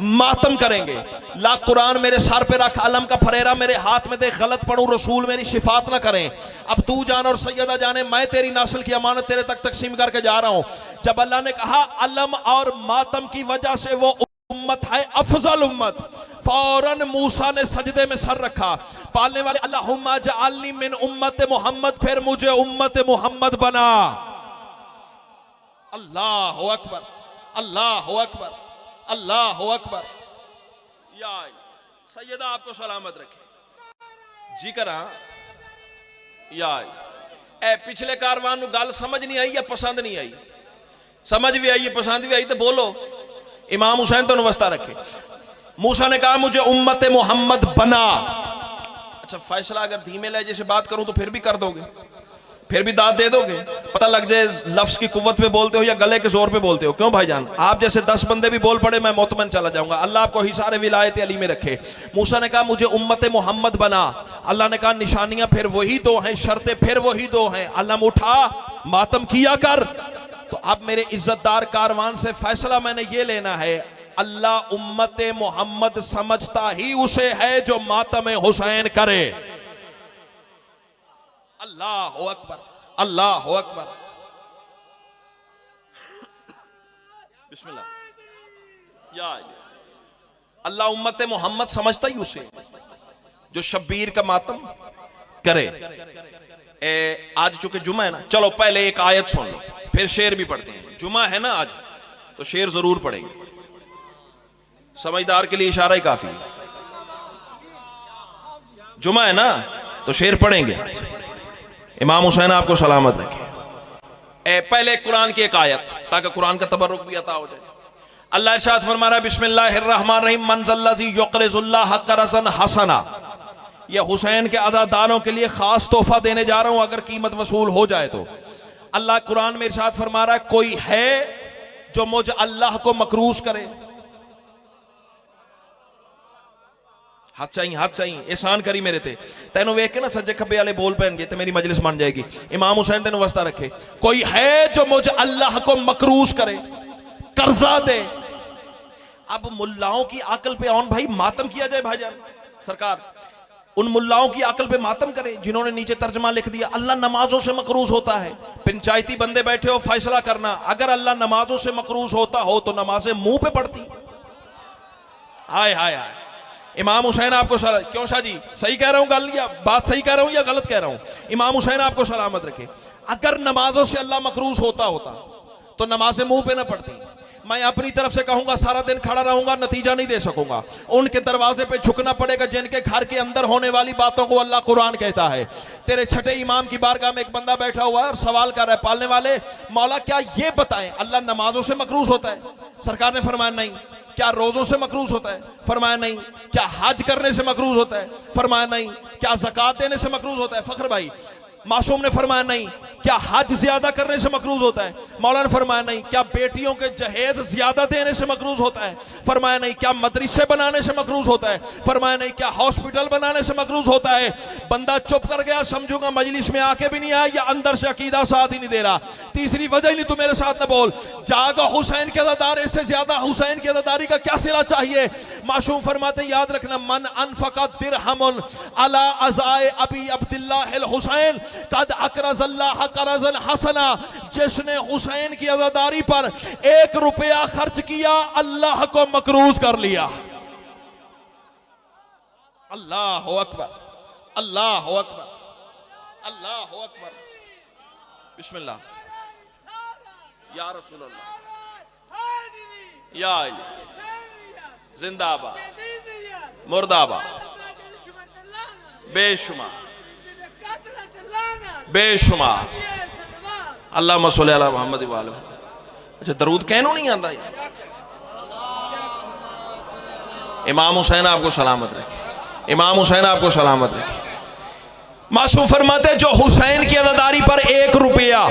मातम करेंगे। ला कुरान मेरे सर पे रख, अलम का फरेरा मेरे हाथ में दे, गलत पढ़ूं रसूल मेरी शिफात ना करें। अब तू जान और सैयदा जाने, मैं तेरी नस्ल की अमानत तेरे तक तकसीम करके जा रहा हूं। जब अल्लाह ने कहा अलम और मातम की वजह से वो उम्मत है अफजल उम्मत, फौरन मूसा ने सजदे में सर रखा। पालने वाले अल्लाहुम्मा जअलनी मिन उम्मत मोहम्मद, फिर मुझे उम्मत मोहम्मद बना। अल्लाह अकबर, अल्लाह अकबर, अल्लाह अकबर। या सैयदा आपको सलामत रखे। जी करा या ए पिछले कारवान नूं गल समझ नहीं आई या पसंद नहीं आई? समझ भी आई पसंद भी आई तो बोलो। इमाम हुसैन तो वस्ता रखे। मूसा ने कहा मुझे उम्मत मोहम्मद बना। अच्छा फैसला अगर धीमे लहजे से बात करूं तो फिर भी कर दोगे, फिर भी दाद दे दोगे? पता लग जाए लफ्ज की कुव्वत पे बोलते हो या गले के जोर पे बोलते हो। क्यों भाईजान? आप जैसे 10 बंदे भी बोल पड़े मैं मोतमन चला जाऊंगा। अल्लाह आपको हिसारे विलायत अली में रखे। मूसा ने कहा मुझे उम्मत मोहम्मद बना। अल्लाह ने कहा निशानियां फिर वही दो हैं, शर्तें फिर वही दो हैं। अल्लाह उठा मातम किया कर। तो अब मेरे इज्जतदार कारवान से फैसला मैंने ये लेना है, अल्लाह उम्मत मोहम्मद समझता ही उसे है जो मातम हुसैन करे। अल्लाह अकबर, अल्लाह अकबर, बिस्मिल्लाह। या अल्लाह उम्मत मोहम्मद समझता ही उसे जो शब्बीर का मातम करे। आज चूंकि जुमा है ना, चलो पहले एक आयत सुन लो फिर शेर भी पढ़ते हैं। जुमा है ना आज तो शेर जरूर पढ़ेंगे। समझदार के लिए इशारा ही काफी है। जुमा है ना तो शेर पढ़ेंगे। इमाम हुसैन आपको सलामत रखे। पहले कुरान की एक आयत ताकि कुरान का तबर्रुक भी अता हो जाए। अल्लाह इरशाद फरमा रहा है बिस्मिल्लाहिर्रहमानिर्रहीम मन ज़ल्लज़ी युक़रिज़ुल्लाह क़रज़न हसना। यह हुसैन के अज़ादारों के लिए खास तोहफा देने जा रहा हूं अगर कीमत वसूल हो जाए तो। अल्लाह कुरान में इरशाद फरमा रहा है कोई है जो मुझ अल्लाह को मकरूज करे। हाथ चाहिए एहसान करी मेरे ते तेनों वेख के ना सज्जे खब्बे वाले बोल पैनगे तो मेरी मजलिस बन जाएगी। इमाम हुसैन तेनों वस्ता रखे। कोई है जो मुझ अल्लाह को मकरूज करे, कर्जा दे। अब मुल्लाओं की अकल पे ऑन भाई मातम किया जाए भाईजान। सरकार उन मुल्लाओं की अकल पे मातम करे जिन्होंने नीचे तर्जमा लिख दिया अल्लाह नमाजों से मकरूज होता है। पंचायती बंदे बैठे हो फैसला करना, अगर अल्लाह नमाजों से मकरूज होता हो तो नमाजें मुंह पे पड़ती। हाय हाय हाय। इमाम हुसैन आपको क्यों शाह जी सही कह रहा हूं गल या बात सही कह रहा हूं या गलत कह रहा हूं? इमाम हुसैन आपको सलामत रखे। अगर नमाजों से अल्लाह मकरूज होता तो नमाजें मुंह पे ना पड़ती। मैं अपनी तरफ से कहूंगा सारा दिन खड़ा रहूंगा, नतीजा नहीं दे सकूंगा। उनके दरवाजे पे झुकना पड़ेगा जिनके घर के अंदर होने वाली बातों को अल्लाह कुरान कहता है। तेरे छठे इमाम की बारगाह में एक बंदा बैठा हुआ है और सवाल कर रहा है पालने वाले मौला क्या ये बताएं अल्लाह नमाजों से मकरूज होता है? सरकार ने फरमाया नहीं। क्या रोजों से मकरूज होता है? फरमाया नहीं। क्या हज करने से मकरूज होता है? फरमाया नहीं। क्या ज़कात देने से मकरूज होता है? फख्र भाई मासूम ने फरमाया नहीं। क्या हज ज्यादा करने से मकरूज होता है? मौला ने फरमाया नहीं। क्या बेटियों के जहेज ज्यादा देने से मकरूज होता है? फरमाया नहीं। क्या मदरसे बनाने से मकरूज होता है? फरमाया नहीं। क्या हॉस्पिटल बनाने से मकरूज होता है? बंदा चुप कर गया, समझूंगा मजलिस में आके भी नहीं आया या अंदर से अकीदा साथ ही नहीं दे रहा। तीसरी वजह ही नहीं, तू मेरे साथ न बोल। जागो हुसैन के अज़ादार, इससे ज्यादा हुसैन की अज़ादारी का क्या सिला चाहिए? मासूम फरमाते याद रखना मन अनफका दिरहमुन अला अज़ाए अबी अब्दुल्लाह हुसैन कद अकरज़ल्लाह करज़न हसना। जिसने हुसैन की अज़ादारी पर 1 रुपया खर्च किया अल्लाह को मकरूज कर लिया। अल्लाह अकबर, अल्लाह अकबर, अल्लाह अकबर। बिस्मिल्लाह या रसूल अल्लाह या अली जिंदाबाद मुर्दाबाद बेशुमार बेशुमार। अल्लाह मसल्ली अला मुहम्मद व आले। अच्छा दरूद कहनो नहीं आता? इमाम हुसैन आपको सलामत रखे। इमाम हुसैन आपको सलामत रखे। मासूम फरमाते जो हुसैन की अज़ादारी पर 1 रुपया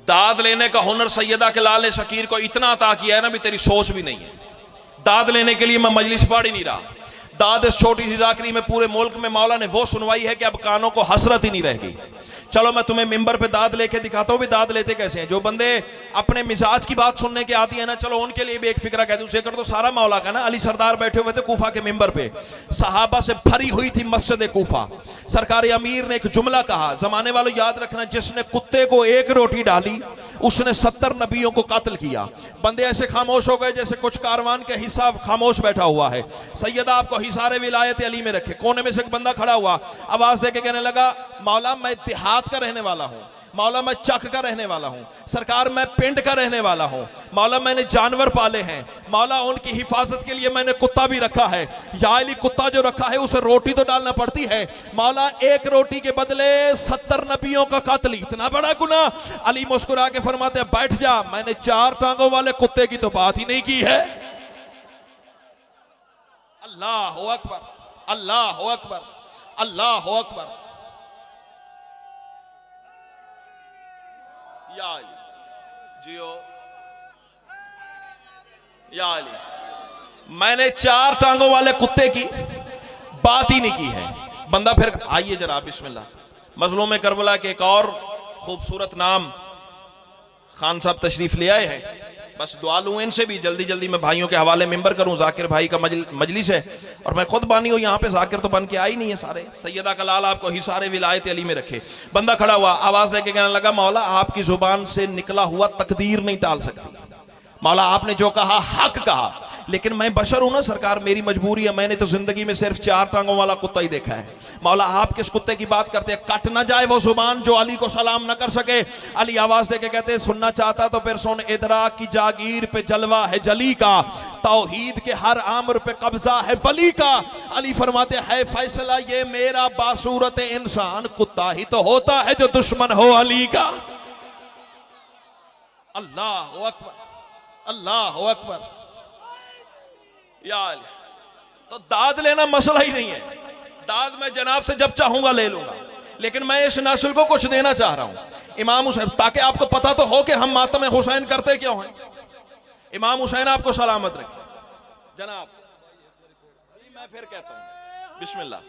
दाद लेने का हुनर सैयदा के लाल शकीर को इतना अता किया है ना भी तेरी सोच भी नहीं है। दाद लेने के लिए मैं मजलिस पढ़ ही नहीं रहा। दाद इस छोटी सी जाकरी में पूरे मुल्क में मौला ने वो सुनवाई है कि अब कानों को हसरत ही नहीं रह गई। चलो मैं तुम्हें मिंबर पे दाद लेके दिखाता हूँ भी दाद लेते कैसे हैं। जो बंदे अपने मिजाज की बात सुनने के आती है ना, चलो उनके लिए भी एक फिक्रा कह दूं। जिक्र तो सारा मौला का ना। अली सरदार बैठे हुए थे कूफा के मिंबर पे, सहाबा से भरी हुई थी मस्जिद कूफा। सरकारी अमीर ने एक जुमला कहा, जमाने वालों याद रखना, जिसने कुत्ते को 1 रोटी डाली उसने 70 नबियों को कत्ल किया। बंदे ऐसे खामोश हो गए जैसे कुछ कारवान के हिस्सा खामोश बैठा हुआ है। सैयदा आपको हिसारे विलायत अली में रखे। कोने में से एक बंदा खड़ा हुआ, आवाज देके कहने लगा मौला मैं देहात का रहने वाला हूं, मौला मैं चक का रहने वाला हूं, सरकार मैं पिंड का रहने वाला हूं, मौला मैंने जानवर पाले हैं, मौला उनकी हिफाजत के लिए मैंने कुत्ता भी रखा है, या अली कुत्ता जो रखा है उसे रोटी तो डालना पड़ती है, मौला एक रोटी के बदले 70 नबियों का कत्ल, इतना बड़ा गुनाह। अली मुस्कुरा के फरमाते हैं बैठ जा, मैंने 4 टांगों वाले कुत्ते की तो बात ही नहीं की है। अल्लाह अकबर, अल्लाह अकबर, अल्लाह अकबर। या अली जियो, या अली मैंने 4 टांगों वाले कुत्ते की बात ही नहीं की है। बंदा फिर आइए जनाब बिस्मिल्लाह, मजलूम करबला के एक और खूबसूरत नाम खान साहब तशरीफ ले आए हैं। बस दुआ लूँ इनसे भी जल्दी जल्दी मैं भाइयों के हवाले मेंबर करूं। जाकिर भाई का मजलिस है और मैं खुद बानी हूँ यहाँ पे, जाकिर तो बन के आई नहीं है सारे। सैयदा का लाल आपको ही सारे विलायत अली में रखे। बंदा खड़ा हुआ आवाज देके कहने लगा मौला आपकी जुबान से निकला हुआ तकदीर नहीं टाल सकती। मौला आपने जो कहा हक कहा, लेकिन मैं बशर हूं ना सरकार, मेरी मजबूरी है, मैंने तो जिंदगी में सिर्फ 4 टांगों वाला कुत्ता ही देखा है। मौला आप किस कुत्ते की बात करते हैं, कट ना जाए वो जुबान जो अली को सलाम ना कर सके। अली आवाज देके कहते हैं सुनना चाहता तो फिर सुन, इदराक की जागीर पे जलवा है जली का, तौहीद के हर आमर पे कब्जा है वली का। अली फरमाते है फैसला ये मेरा बासूरत इंसान, कुत्ता ही तो होता है जो दुश्मन हो अली का। अल्लाह अकबर, अल्लाह अकबर। या अली तो दाद लेना मसला ही नहीं है, दाद मैं जनाब से जब चाहूंगा ले लूंगा, लेकिन मैं इस नस्ल को कुछ देना चाह रहा हूं इमाम हुसैन, ताकि आपको पता तो हो कि हम मातम हुसैन करते क्यों हैं। इमाम हुसैन आपको सलामत रखे जनाब। मैं फिर कहता हूं बिस्मिल्लाह।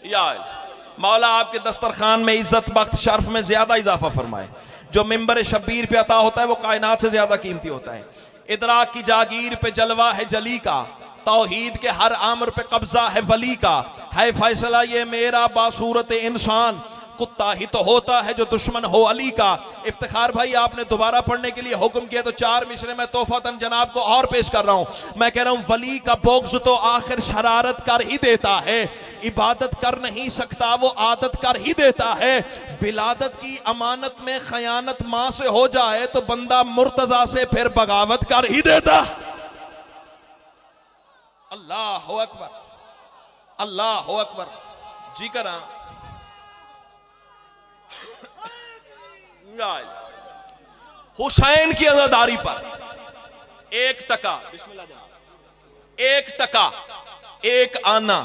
या अली मौला आपके दस्तरखान में इज्जत बख्त शर्फ में ज्यादा इजाफा फरमाए। जो मिंबर शब्बीर पे अता होता है वो कायनात से ज्यादा कीमती होता है। इदराक की जागीर पे जलवा है जली का, तौहीद के हर आमर पे कब्जा है वली का, है फैसला ये मेरा बासूरत इंसान, कुत्ता ही तो होता है जो दुश्मन हो अली का। इफ्तिखार भाई आपने दोबारा पढ़ने के लिए हुक्म किया तो 4 मिसरे में तोहफतन जनाब को और पेश कर रहा हूं। मैं कह रहा हूं वली का बोग्ज तो आखिर शरारत कर ही देता है, इबादत कर नहीं सकता वो आदत कर ही देता है। विलादत की अमानत में खयानत मां से हो जाए तो बंदा मुर्तजा से फिर बगावत कर ही देता। अल्लाह अकबर, अल्लाह अकबर। जी करा हुसैन की अज़ादारी पर 1% 1%, 1 आना,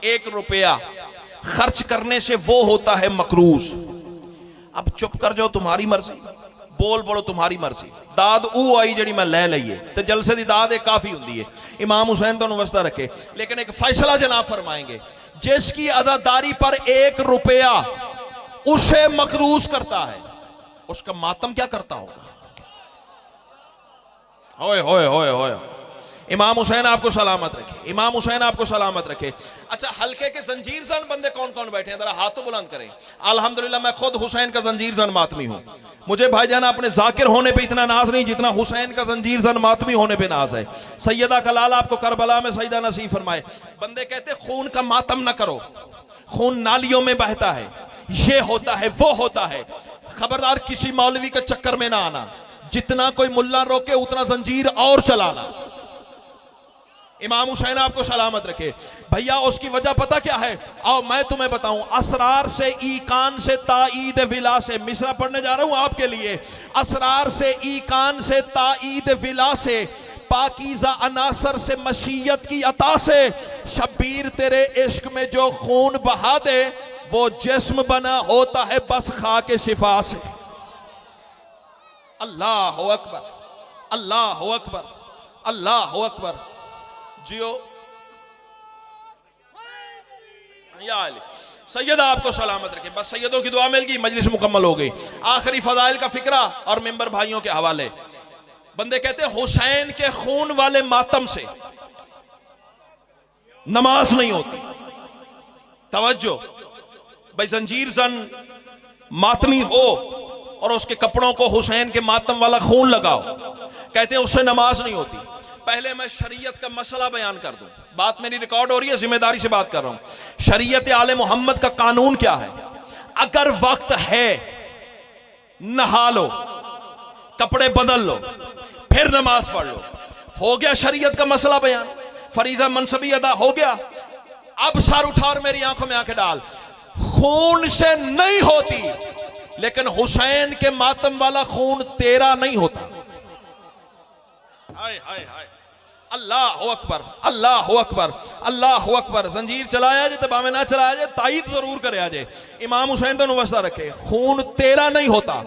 1 रुपया खर्च करने से वो होता है मकरूज। अब चुप कर जाओ तुम्हारी मर्जी, बोल बोलो तुम्हारी मर्जी। दाद ऊ आई जड़ी मैं ले लईए तो जलसे दी दाद एक काफी होंगी है। इमाम हुसैन तो वस्ता रखे, लेकिन एक फैसला जनाब फरमाएंगे, जिसकी अदादारी पर 1 रुपया उसे मकरूज करता है उसका मातम क्या करता होगा। होए होए होए होए। इमाम हुसैन आपको सलामत रखे, इमाम हुसैन आपको सलामत रखे। अच्छा हल्के के जंजीर जन बंदे कौन कौन बैठे हैं, जरा हाथ तो बुलंद करें। अल्हम्दुलिल्लाह मैं खुद हुसैन का जंजीर जन मातमी हूं। मुझे भाईजान अपने जाकिर होने पे इतना नाज नहीं जितना हुसैन का जंजीर जन मातमी होने पे नाज है। सैयदा का लाल आपको करबला में सजदा नसीब फरमाए। बंदे कहते खून का मातम ना करो, खून नालियों में बहता है, ये होता है वो होता है। खबरदार किसी मौलवी के चक्कर में ना आना, जितना कोई मुल्ला रोके उतना जंजीर और चलाना। इमाम हुसैन आपको सलामत रखे। भैया उसकी वजह पता क्या है, आओ मैं तुम्हें बताऊं। असरार से ईकान से ताईद विला से, मिसरा पढ़ने जा रहा हूं आपके लिए। असरार से ईकान से ताईद विला से, पाकीज़ा अनासर से मशीयत की अता से, शब्बीर तेरे इश्क में जो खून बहा दे वो जिस्म बना होता है बस खाके शिफा से। अल्लाह अकबर, अल्लाह अकबर, अल्लाह अकबर। जियो या अली। सैयदा आपको सलामत रखे। बस सैयदों की दुआ मिल गई, मजलिस मुकम्मल हो गई। आखिरी फजाइल का फिक्रा और मेंबर भाइयों के हवाले। बंदे कहते हैं हुसैन के खून वाले मातम से नमाज नहीं होती। तवज्जो भाई, जंजीर जन मातमी हो और उसके कपड़ों को हुसैन के मातम वाला खून लगाओ, कहते हैं उससे नमाज नहीं होती। पहले मैं शरीयत का मसला बयान कर दूं, बात मेरी रिकॉर्ड हो रही है, जिम्मेदारी से बात कर रहा हूं। शरीयत आले मोहम्मद का कानून क्या है। अगर वक्त है नहा लो, कपड़े बदल लो, फिर नमाज पढ़ लो। हो गया शरीयत का मसला बयान, फरीजा मनसबी अदा हो गया। अब सर उठा और मेरी आंखों में आंखें डाल। खून से नहीं होती, लेकिन हुसैन के मातम वाला खून तेरा नहीं होता। हाय हाय हाय, अल्लाह अकबर, अल्लाह अकबर, अल्लाह अकबर। जंजीर चलाया जाए तबामे ना चलाया जाए, ताईद जरूर करे आ जाए। इमाम हुसैन तो वस्ता रखे, खून तेरा नहीं होता।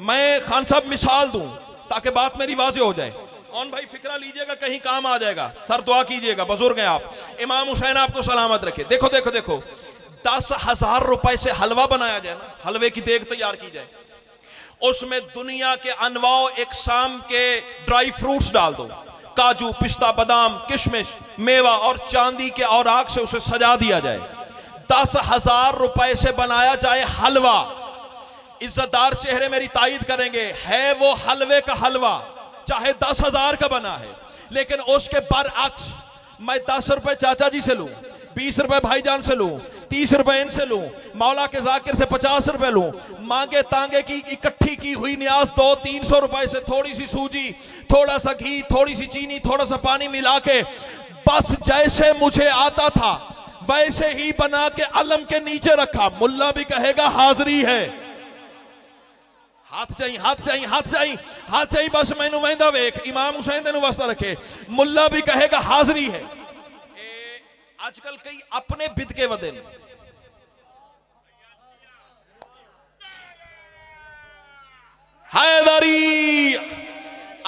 मैं खान साहब मिसाल दूं ताकि बात मेरी वाज़ेह हो जाए। कौन भाई फिक्रा लीजिएगा, कहीं काम आ जाएगा। सर दुआ कीजिएगा, बुजुर्ग हैं आप। इमाम हुसैन आपको सलामत रखे। देखो देखो देखो, 10,000 रुपए से हलवा बनाया जाए ना, हलवे की देग तैयार की जाए, उसमें दुनिया के अनवाओ इकसाम के ड्राई फ्रूट्स डाल दो, काजू, पिस्ता, बादाम, किशमिश, मेवा और चांदी के औराक से उसे सजा दिया जाए। 10,000 रुपए से बनाया जाए हलवा। इज्जतदार चेहरे मेरी तायीद करेंगे, है वो हलवे का हलवा, चाहे 10,000 का बना है। लेकिन उसके बरअक्स मैं 10 रुपए चाचा जी से लूं, 20 रुपए भाईजान से लूं, 30 रुपए इनसे लूं, मौला के जाकिर से 50 रुपए लूं, मांगे तांगे की इकट्ठी की हुई न्याज 200-300 रुपए से थोड़ी सी सूजी, थोड़ा सा घी, थोड़ी सी चीनी, थोड़ा सा पानी मिला के बस जैसे मुझे आता था वैसे ही बना के अलम के नीचे रखा। मुल्ला भी कहेगा हाजिरी है। हाथ चाहिए, हाथ चाहिए, हाथ चाहिए, हाथ चाहिए। बस मैनू वहदा वेख, इमाम हुसैन तेनू वास्ता रखे, मुल्ला भी कहेगा हाजिरी है। आजकल कई अपने बिद के वदे ने, हैदरी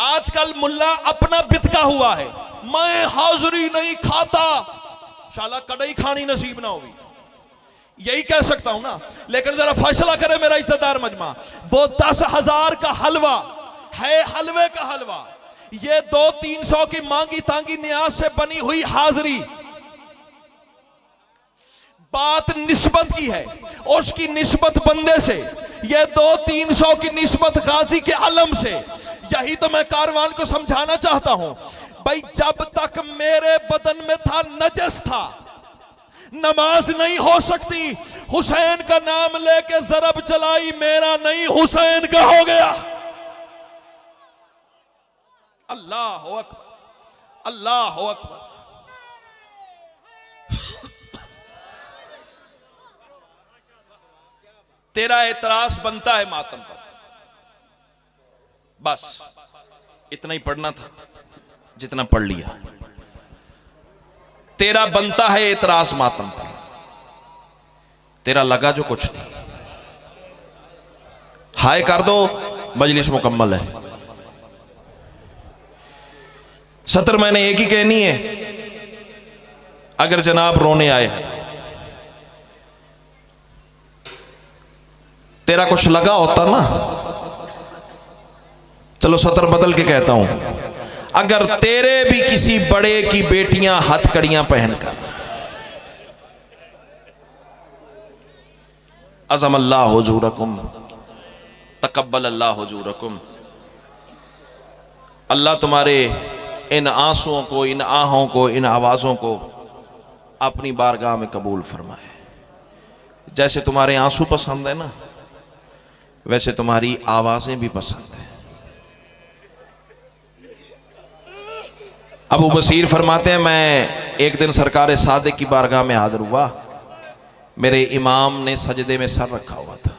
आजकल मुल्ला अपना बिदका हुआ है। मैं हाजिरी नहीं खाता, शाला कड़ई खानी नसीब ना होगी, यही कह सकता हूं ना। लेकिन जरा फैसला करे मेरा इज्जतदार मजमा, वो 10,000 का हलवा है, हलवे का हलवा, ये 200-300 की मांगी तांगी न्याज से बनी हुई हाजिरी। बात निस्बत की है, उसकी निस्बत बंदे से, ये 200-300 की निस्बत गाजी के अलम से। यही तो मैं कारवान को समझाना चाहता हूं भाई, जब तक मेरे बदन में था नजस था, नमाज नहीं हो सकती। हुसैन का नाम लेके जरब चलाई, मेरा नहीं हुसैन का हो गया। अल्लाह अकबर, अल्लाह अकबर। तेरा एतराज बनता है मातम पर, बस इतना ही पढ़ना था जितना पढ़ लिया। तेरा बनता है एतराज मातम पर, तेरा लगा जो कुछ नहीं। हाय कर दो, मजलिस मुकम्मल है। सतर मैंने एक ही कहनी है, अगर जनाब रोने आए हैं तेरा कुछ लगा होता ना, चलो सतर बदल के कहता हूं, अगर तेरे भी किसी बड़े की बेटियां हथकड़ियां पहनकर, अज़म अल्लाह हुजूरकुम, तकब्बल अल्लाह हुजूरकुम, अल्लाह तुम्हारे इन आंसुओं को, इन आहों को, इन आवाज़ों को अपनी बारगाह में कबूल फरमाए। जैसे तुम्हारे आंसू पसंद है ना, वैसे तुम्हारी आवाज़ें भी पसंद है। अबू बसीर फरमाते हैं, मैं एक दिन सरकार सादिक की बारगाह में हाजिर हुआ, मेरे इमाम ने सजदे में सर रखा हुआ था,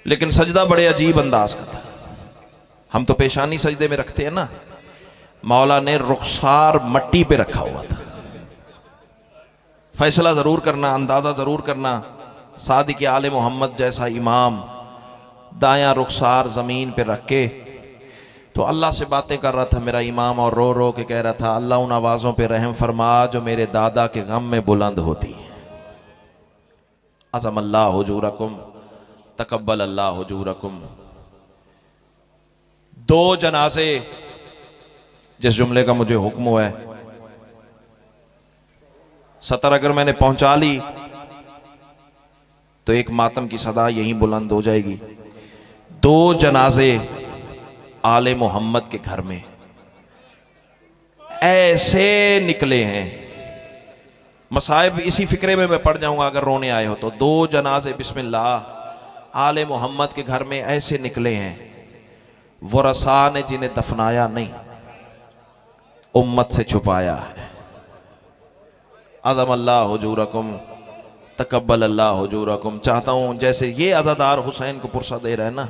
लेकिन सजदा बड़े अजीब अंदाज का था। हम तो पेशानी सजदे में रखते हैं ना, मौला ने रुखसार मट्टी पे रखा हुआ था। फैसला जरूर करना, अंदाजा जरूर करना, सादिक आले मोहम्मद जैसा इमाम दायां रुखसार जमीन पे रख के तो अल्लाह से बातें कर रहा था मेरा इमाम, और रो रो के कह रहा था, अल्लाह उन आवाज़ों पे रहम फरमा जो मेरे दादा के गम में बुलंद होती। अज़म अल्लाह हुजूरकुम, तकब्बल अल्लाह हुजूरकुम। 2 जनाजे जिस जुमले का मुझे हुक्म हुआ है, सतर अगर मैंने पहुंचा ली तो एक मातम की सदा यहीं बुलंद हो जाएगी। 2 जनाजे आले मोहम्मद के घर में ऐसे निकले हैं, मसाइब इसी फिक्रे में मैं पड़ जाऊंगा अगर रोने आए हो तो। 2 जनाजे बिस्मिल्लाह आले मोहम्मद के घर में ऐसे निकले हैं वो रसा ने जिन्हें दफनाया नहीं, उम्मत से छुपाया है। अज़म अल्लाह हुजूरकुम तकब्बल अल्लाह हुजूरकुम। चाहता हूँ जैसे ये अज़ादार हुसैन को पुरसा दे रहे हैं ना,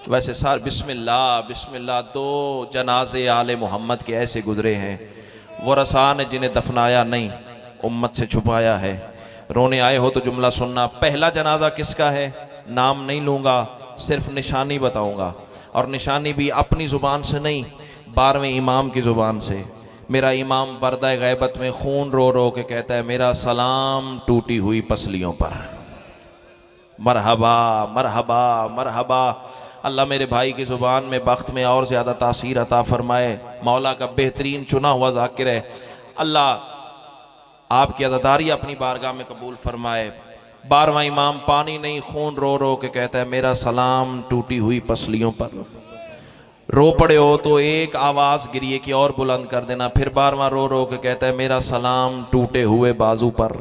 वैसे सार बिस्मिल्लाह बिस्मिल्लाह। दो जनाजे आले मोहम्मद के ऐसे गुजरे हैं वो रसा ने जिन्हें दफनाया नहीं, उम्मत से छुपाया है। रोने आए हो तो जुमला सुनना। पहला जनाजा किसका है? नाम नहीं लूँगा, सिर्फ निशानी बताऊँगा, और निशानी भी अपनी ज़ुबान से नहीं, 12वें इमाम की ज़ुबान से। मेरा इमाम पर्दा गैबत में खून रो रो के कहता है, मेरा सलाम टूटी हुई पसलियों पर। मरहबा मरहबा मरहबा। अल्लाह मेरे भाई की ज़ुबान में बख्त में और ज़्यादा तासीर अता फरमाए। मौला का बेहतरीन चुना हुआ ज़ाकिर है। अल्लाह आपकी अज़ादारी अपनी बारगाह में कबूल फरमाए। 12वां इमाम पानी नहीं खून रो रो के कहता है, मेरा सलाम टूटी हुई पसलियों पर। रो पड़े हो तो एक आवाज़ गिरिए की और बुलंद कर देना। फिर 12वां रो रो के कहता है, मेरा सलाम टूटे हुए बाजू पर।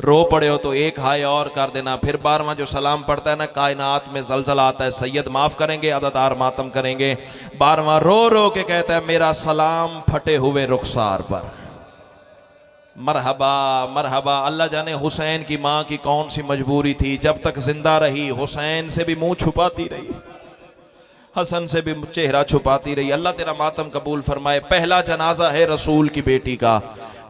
रो पड़े हो तो एक हाय और कर देना। फिर 12वां जो सलाम पड़ता है ना, कायनात में जलजला आता है, सैयद माफ़ करेंगे, अदादार मातम करेंगे। 12वां रो रो के कहता है, मेरा सलाम फटे हुए रुखसार पर। मरहबा मरहबा। अल्लाह जाने हुसैन की माँ की कौन सी मजबूरी थी, जब तक जिंदा रही हुसैन से भी मुंह छुपाती रही, हसन से भी चेहरा छुपाती रही। अल्लाह तेरा मातम कबूल फरमाए। पहला जनाजा है रसूल की बेटी का,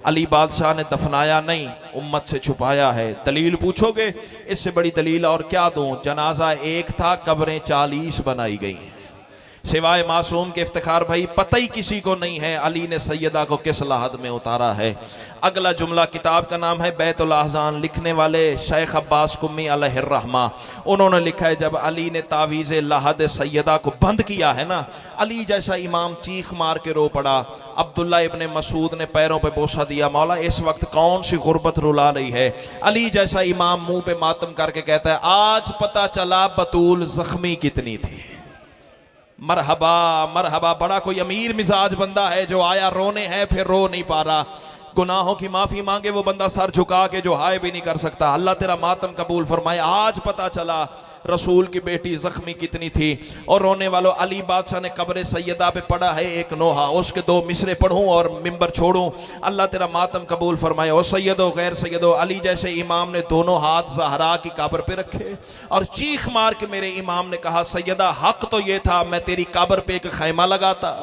अली बादशाह ने दफनाया नहीं, उम्मत से छुपाया है। दलील पूछोगे, इससे बड़ी दलील और क्या दूं? जनाजा एक था, कब्रें 40 बनाई गई हैं। सिवाय मासूम के इफ्तिखार भाई पता ही किसी को नहीं है अली ने सैयदा को किस लाहद में उतारा है। अगला जुमला किताब का नाम है बैतुल अहज़ान, लिखने वाले शेख अब्बास कुम्मी अलैहिर्रहमा। उन्होंने लिखा है, जब अली ने तावीज़ लाहद सैयदा को बंद किया है ना, अली जैसा इमाम चीख मार के रो पड़ा। अब्दुल्ला इब्ने मसूद ने पैरों पे बोसा दिया, मौला इस वक्त कौन सी गुर्बत रुला रही है। अली जैसा इमाम मुंह पे मातम करके कहता है, आज पता चला बतूल जख्मी कितनी थी। मरहबा मरहबा। बड़ा कोई अमीर मिजाज बंदा है जो आया रोने है, फिर रो नहीं पा रहा। गुनाहों की माफ़ी मांगे वो बंदा सर झुका के जो हाय भी नहीं कर सकता। अल्लाह तेरा मातम कबूल फरमाए। आज पता चला रसूल की बेटी जख्मी कितनी थी। और रोने वालों, अली बादशाह ने कब्र सैयदा पे पढ़ा है एक नोहा, उसके 2 मिसरे पढ़ूं और मिंबर छोड़ूं। अल्लाह तेरा मातम कबूल फरमाए। और सैयदो गैर सैयदो, अली जैसे इमाम ने दोनों हाथ ज़हरा की कब्र पे रखे और चीख मार के मेरे इमाम ने कहा, सैयदा हक तो ये था मैं तेरी कब्र पे एक खैमा लगाता।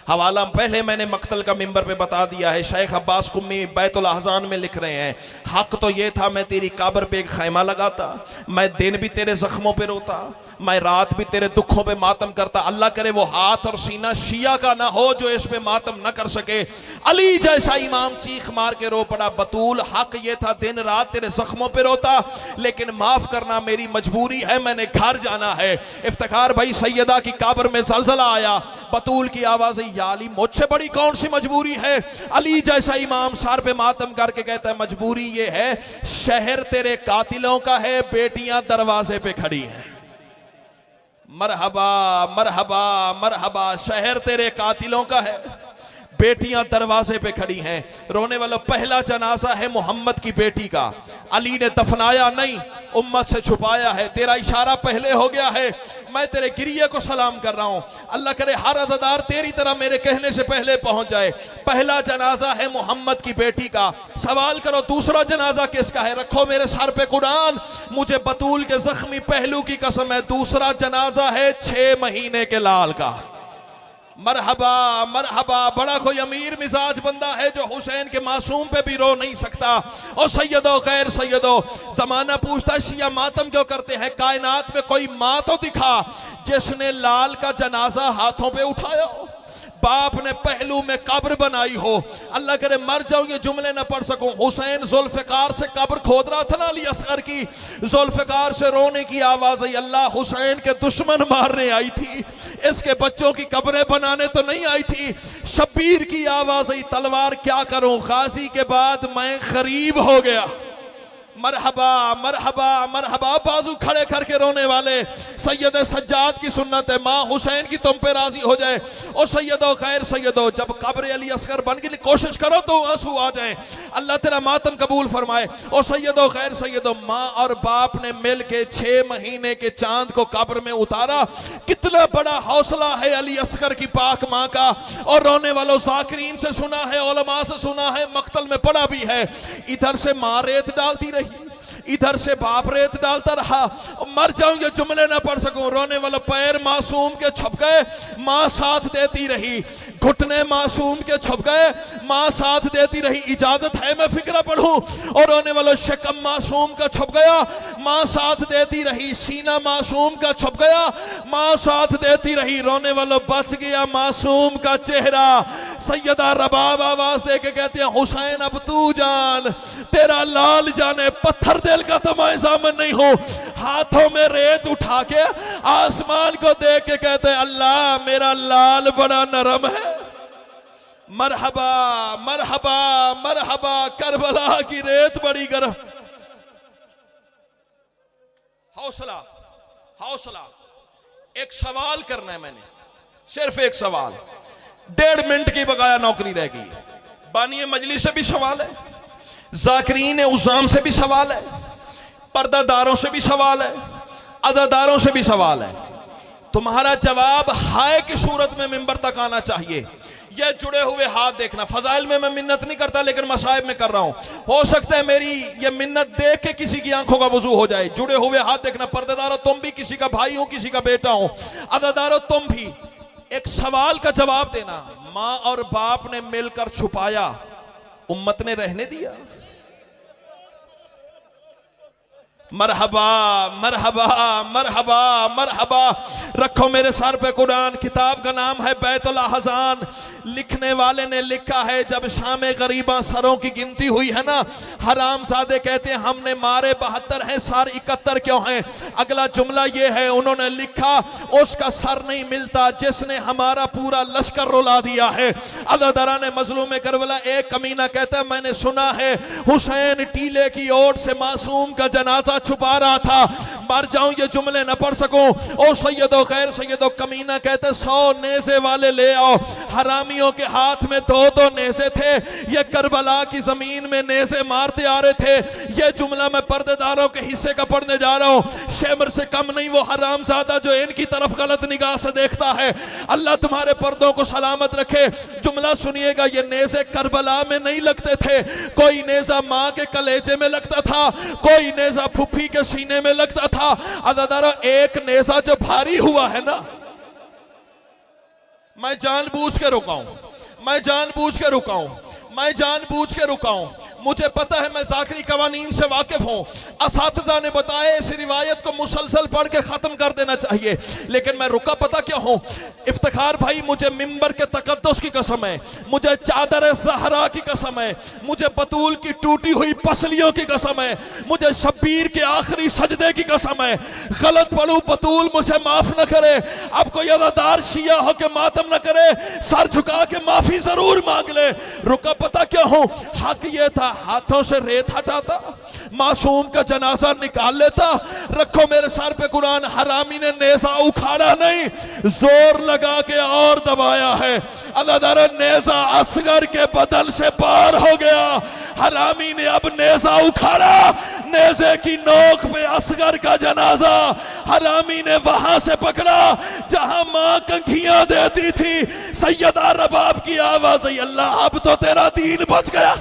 हवाला पहले मैंने मक्तल का मिंबर पे बता दिया है। शेख अब्बास कुम्मी बैतुल अहज़ान में लिख रहे हैं, हक तो ये था मैं तेरी कब्र पे एक खैमा लगाता, मैं दिन भी तेरे जख्मों पे रोता, मैं रात भी तेरे दुखों पे मातम करता। अल्लाह करे वो हाथ और सीना शिया का ना हो जो इस पे मातम न कर सके। अली जैसा इमाम चीख मार के रो पड़ा, बतूल हक ये था दिन रात तेरे जख्मों पे रोता, लेकिन माफ करना मेरी मजबूरी है, मैंने घर जाना है। इफ्तिखार भाई, सैयदा की कब्र में जलजला आया, बतूल की आवाज़, या अली मुझसे बड़ी कौन सी मजबूरी है। अली जैसा इमाम सर पे मातम करके कहता है, मजबूरी ये है शहर तेरे कातिलों का है, बेटियां दरवाजे पे खड़ी हैं। मरहबा मरहबा मरहबा। शहर तेरे कातिलों का है, बेटियां दरवाजे पे खड़ी हैं। रोने वालों, पहला जनाजा है मोहम्मद की बेटी का, अली ने दफनाया नहीं, उम्मत से छुपाया है। तेरा इशारा पहले हो गया है, मैं तेरे गिरिये को सलाम कर रहा हूं। अल्लाह करे हर अज़ादार तेरी तरह मेरे कहने से पहले पहुंच जाए। पहला जनाजा है मोहम्मद की बेटी का। सवाल करो दूसरा जनाजा किसका है? रखो मेरे सर पे कुरान, मुझे बतूल के जख्मी पहलू की कसम है, दूसरा जनाजा है 6 महीने के लाल का। मरहबा मरहबा। बड़ा कोई अमीर मिजाज बंदा है जो हुसैन के मासूम पे भी रो नहीं सकता। और सैयदो गैर सैयदो, जमाना पूछता है शिया मातम क्यों करते हैं? कायनात में कोई माँ तो दिखा जिसने लाल का जनाजा हाथों पे उठाया हो, बाप ने पहलू में कब्र बनाई हो। अल्लाह करे मर जाऊं ये जुमले ना पढ़ सकूं। हुसैन जुल्फिकार से कब्र खोद रहा था ना अली असगर की, जुल्फिकार से रोने की आवाज आई, अल्लाह हुसैन के दुश्मन मारने आई थी, इसके बच्चों की कब्रें बनाने तो नहीं आई थी। शब्बीर की आवाज आई, तलवार क्या करूं, गाजी के बाद मैं गरीब हो गया। मरहबा मरहबा मरहबा, बाजू खड़े करके रोने वाले सैयद सज्जाद की सुन्नत है, माँ हुसैन की तुम पे राजी हो जाए। ओ सैयदो खैर सैयदो, जब कब्र अली असगर बन के कोशिश करो तो आंसू आ जाए, अल्लाह तेरा मातम कबूल फरमाए। ओ सैयदो खैर सैयदो, माँ और बाप ने मिल के 6 महीने के चांद को कब्र में उतारा, कितना बड़ा हौसला है अली असगर की पाक माँ का। और रोने वालों जाकिरीन से सुना है, उलमा से सुना है, मक्तल में पढ़ा भी है, इधर से माँ रेत डालती रही, इधर से बाप रेत डालता रहा। मर जाऊं ये जुमले ना पढ़ सकूं। रोने वाला पैर मासूम के छप गए, मां साथ देती रही, घुटने मासूम के छप गए, मां साथ देती रही। इजाजत है मैं फिक्रा पढ़ूं? और रोने वाला शकम मासूम का छप गया, मां साथ देती रही। सीना मासूम का छप गया, मां साथ देती रही। रोने वाला बच गया मासूम का चेहरा। सैयदा रबाब आवाज दे के कहते हैं, हुसैन अब तू जान, तेरा लाल जाने, पत्थर दिल का तो मैं सामन नहीं हूं। हाथों में रेत उठा के आसमान को देख के कहते हैं, अल्लाह मेरा लाल बड़ा नरम है। मरहबा मरहबा मरहबा, करबला की रेत बड़ी गर्म। हौसला हौसला। एक सवाल करना है मैंने, सिर्फ एक सवाल। 1.5 मिनट की बकाया नौकरी रह गई है। बानिए मजलिस से भी सवाल है, जाकिरीन उज़ाम से भी सवाल है, पर्दादारों से भी सवाल है, अज़ादारों से भी सवाल है। तुम्हारा जवाब हाय की सूरत में मिंबर तक आना चाहिए। ये जुड़े हुए हाथ देखना। फजाइल में मैं मिन्नत नहीं करता, लेकिन मसाइब में कर रहा हूं। हो सकता है मेरी ये मिन्नत देख के किसी की आंखों का वजू हो जाए। जुड़े हुए हाथ देखना। पर्देदारों तुम भी किसी का भाई हो, किसी का बेटा हो, अज़ादारों तुम भी एक सवाल का जवाब देना। मां और बाप ने मिलकर छुपाया, उम्मत ने रहने दिया। मरहबा मरहबा मरहबा मरहबा। रखो मेरे सर पे कुरान। किताब का नाम है बैतुल अहज़ान। लिखने वाले ने लिखा है, जब शामे गरीबा सरों की गिनती हुई है ना, हरामजादे कहते हैं हमने मारे 72 हैं, सर 71 क्यों हैं? अगला जुमला ये है, उन्होंने लिखा उसका सर नहीं मिलता जिसने हमारा पूरा लश्कर रुला दिया है। अज़ादारा ने मजलूम करबला एक कमीना कहता है, मैंने सुना है हुसैन टीले की ओट से मासूम का जनाजा छुपा रहा था। मर जाऊं ये जुमले न पढ़ सकूं। ओ सैयदो खैर सैयदो, कमीना कहते 100 नेज़े वाले ले आओ। हरामियों के हाथ में 2-2 नेज़े थे, ये करबला की जमीन में नेज़े मारते आ रहे थे। ये जुमला मैं पर्देदारों के हिस्से का पढ़ने जा रहा हूं। शेमर से कम नहीं वो हरामजादा जो इनकी तरफ गलत निगाह से देखता है। अल्लाह तुम्हारे पर्दों को सलामत रखे। जुमला सुनिएगा, ये नेज़े करबला में नहीं लगते थे। कोई नेज़ा माँ के कलेजे में लगता था, कोई नेज़ा फुफी के सीने में लगता था। अज़ादारा एक नेज़ा जो भारी हुआ है ना, मैं जानबूझ के रुका हूं, मैं जानबूझ के रुका हूं, मैं जानबूझ के रुका हूं। मुझे पता है मैं ज़ाकरी कवानीन से वाकिफ हूं। असातिज़ा ने बताया इस रिवायत को मुसलसल पढ़ के खत्म कर देना चाहिए, लेकिन मैं रुका पता क्या हूं? इफ्तिखार भाई, मुझे मिंबर के तकद्दुस की कसम है, मुझे चादर ज़हरा की कसम है, मुझे बतूल की टूटी हुई पसलियों की कसम है, मुझे शब्बीर के आखिरी सजदे की कसम है। गलत पढ़ूं बतूल मुझे माफ न करे। अब कोई अज़ादार शिया हो के मातम न करे, सर झुका के माफी जरूर मांग ले। रुका पता क्या हूं? हक ये था, हाथों से रेत हटाता, मासूम का जनाजा निकाल लेता। रखो मेरे सर पे कुरान। हरामी ने नेज़ा उखाड़ा नहीं, जोर लगा के और दबाया है। अज़ादारा नेज़ा असगर के बदन से पार हो गया। हरामी ने अब नेज़ा उखाड़ा, नेज़े की नोक पे असगर का जनाजा हरामी ने वहां से पकड़ा जहां मां कंखियां देती थी। सैयदा रबाब की आवाज, अल्लाह अब तो तेरा दीन बच गया।